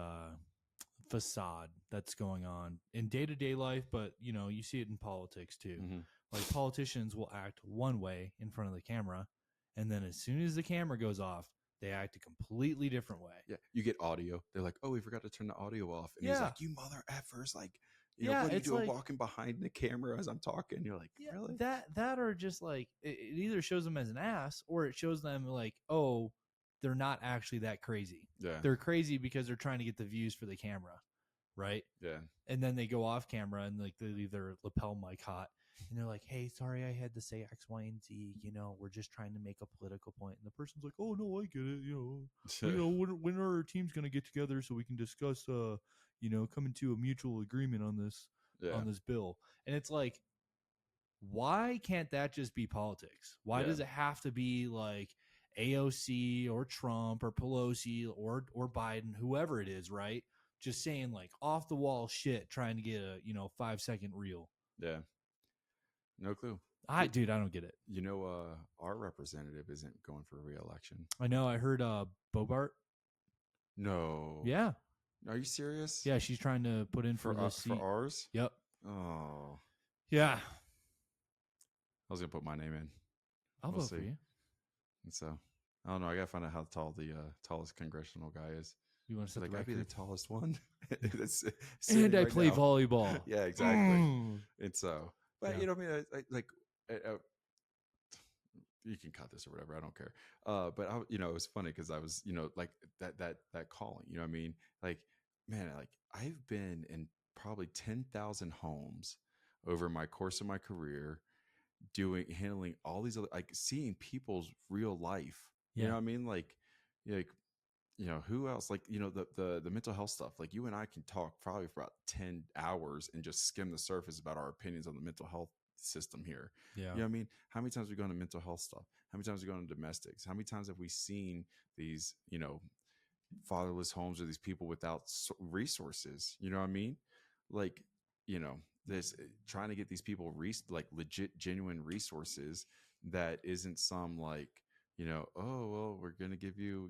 facade that's going on in day-to-day life, but you know, you see it in politics too. Like, politicians will act one way in front of the camera, and then as soon as the camera goes off, they act a completely different way. Yeah, you get audio. They're like, oh, we forgot to turn the audio off. And he's like, you mother effers, like, you know, what are you doing, like, walking behind the camera as I'm talking? You're like, really? That or just like, it either shows them as an ass, or it shows them like, oh, they're not actually that crazy. Yeah. They're crazy because they're trying to get the views for the camera, right? Yeah. And then they go off camera and like they leave their lapel mic hot, and they're like, hey, sorry, I had to say X, Y, and Z. You know, we're just trying to make a political point. And the person's like, oh no, I get it. You know, when are our teams going to get together so we can discuss, you know, coming to a mutual agreement on this bill? And it's like, why can't that just be politics? Why does it have to be like AOC or Trump or Pelosi or Biden, whoever it is, right? Just saying like off the wall shit, trying to get a, you know, 5-second reel. Yeah. No clue. Dude, I don't get it. You know, our representative isn't going for re-election. I know. I heard Bobart. No. Yeah. Are you serious? Yeah, she's trying to put in for this seat. For ours? Yep. Oh. Yeah. I was gonna put my name in. I'll vote for you. And so I don't know. I gotta find out how tall the tallest congressional guy is. You want to set like, the record? I'd be the tallest one. And I play volleyball. Yeah, exactly. And so, but you know, I mean, you can cut this or whatever. I don't care. But I, you know, it was funny because I was, you know, like that calling. You know what I mean? Like, man, like, I've been in probably 10,000 homes over my course of my career, handling all these other, like, seeing people's real life. You know what I mean? Like, you know, who else? Like, you know, the mental health stuff. Like, you and I can talk probably for about 10 hours and just skim the surface about our opinions on the mental health system here. Yeah. You know what I mean? How many times have we gone to mental health stuff? How many times have we gone to domestics? How many times have we seen these, you know, fatherless homes or these people without resources? You know what I mean? Like, you know, this trying to get these people like legit, genuine resources that isn't some like, oh, well, we're going to give you,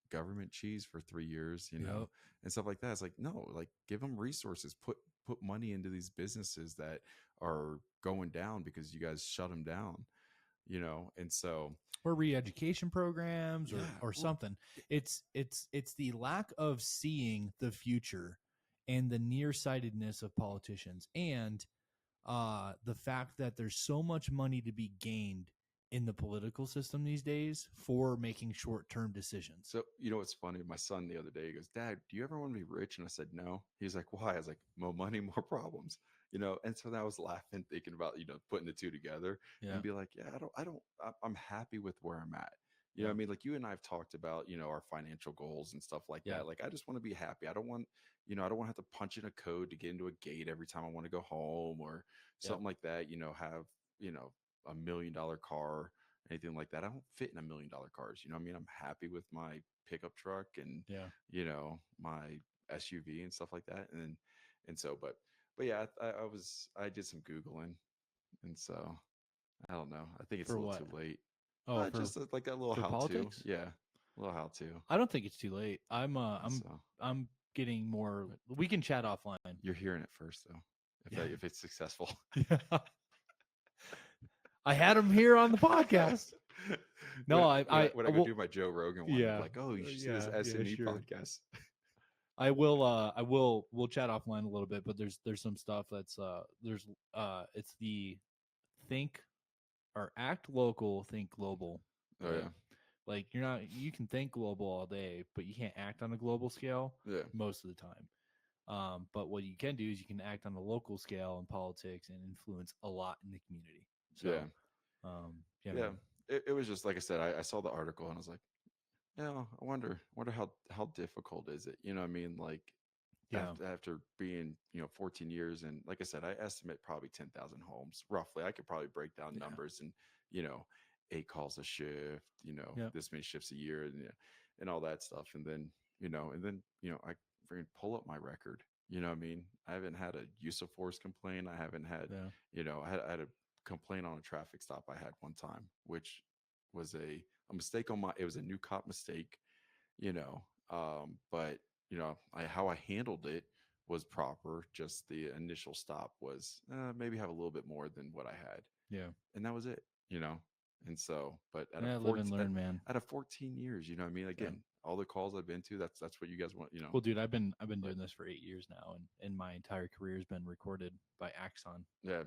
government cheese for 3 years, Yep. and stuff like that. It's like, no, like give them resources, put money into these businesses that are going down because you guys shut them down, and so Or re-education programs or yeah, or well, something. It's the lack of seeing the future and the nearsightedness of politicians, and the fact that there's so much money to be gained in the political system these days for making short-term decisions. so what's funny? My son the other day, he goes, "Dad, do you ever want to be rich?" And I said, "No." He's like, "Why?" I was like, "More money, more problems." And so I was laughing, thinking about putting the two together Yeah. and be like, "Yeah, I'm happy with where I'm at." Yeah. What I mean? Like you and I have talked about our financial goals and stuff like Yeah. that. Like I just want to be happy. I don't want I don't want to have to punch in a code to get into a gate every time I want to go home or something like that. Have $1 million car, anything like that. I don't fit in $1 million cars. I mean, I'm happy with my pickup truck and Yeah. my SUV and stuff like that. And so, but yeah, I did some Googling, and so I don't know. I think it's For a little what? too late. Oh, Just like a little for how to. politics? Yeah, a little how to. I don't think it's too late. So I'm getting more. We can chat offline. you're hearing it first, though. If it's successful. Yeah. I had him here on the podcast. No, when I go will, do my Joe Rogan one, I'm like, oh, you should see this S&E sure. podcast. I will we'll chat offline a little bit, but there's some stuff that's it's the think or act local, think global. Oh yeah. Like you can think global all day, but you can't act on a global scale most of the time. But what you can do is you can act on a local scale in politics and influence a lot in the community. So, yeah. Man. It was just like I said. I saw the article and I was like, I wonder how difficult is it? What I mean? Like after being 14 years, and like I said, I estimate probably 10,000 homes roughly. I could probably break down numbers and 8 calls a shift, this many shifts a year, and all that stuff, and then I freaking pull up my record. What I mean? I haven't had a use of force complaint. I haven't had I had a complaint on a traffic stop I had one time, which was a mistake on it was a new cop mistake, but how I handled it was proper. Just the initial stop was maybe have a little bit more than what I had. Yeah. And that was it, And so, but live and learn, man. Out of 14 years, what I mean? Again, all the calls I've been to, that's what you guys want, Well, dude, I've been doing this for 8 years now, and my entire career has been recorded by Axon. Yeah.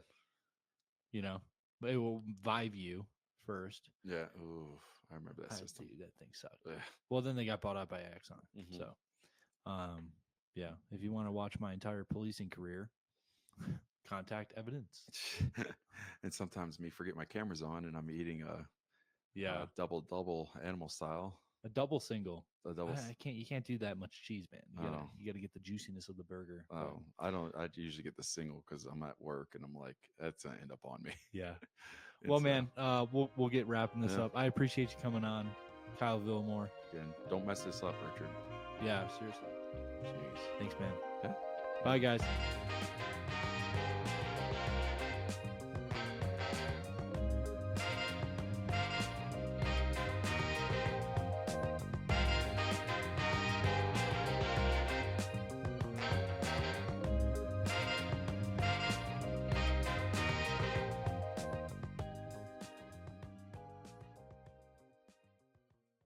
But it will Vive you first. Yeah. Ooh, I remember that system. Dude, that thing sucked. Yeah. Well, then they got bought out by Axon. Mm-hmm. So, if you want to watch my entire policing career, contact evidence. And sometimes me forget my camera's on and I'm eating a double animal style. A double single. A double. You can't do that much cheese, man. You gotta get the juiciness of the burger. Oh, I don't. I usually get the single because I'm at work and I'm like, that's gonna end up on me. Yeah. Well, man, we'll get wrapping this up. I appreciate you coming on, Kyle Villamore. Again, don't mess this up, Richard. Yeah, seriously. Jeez. Thanks, man. Yeah. Bye, guys.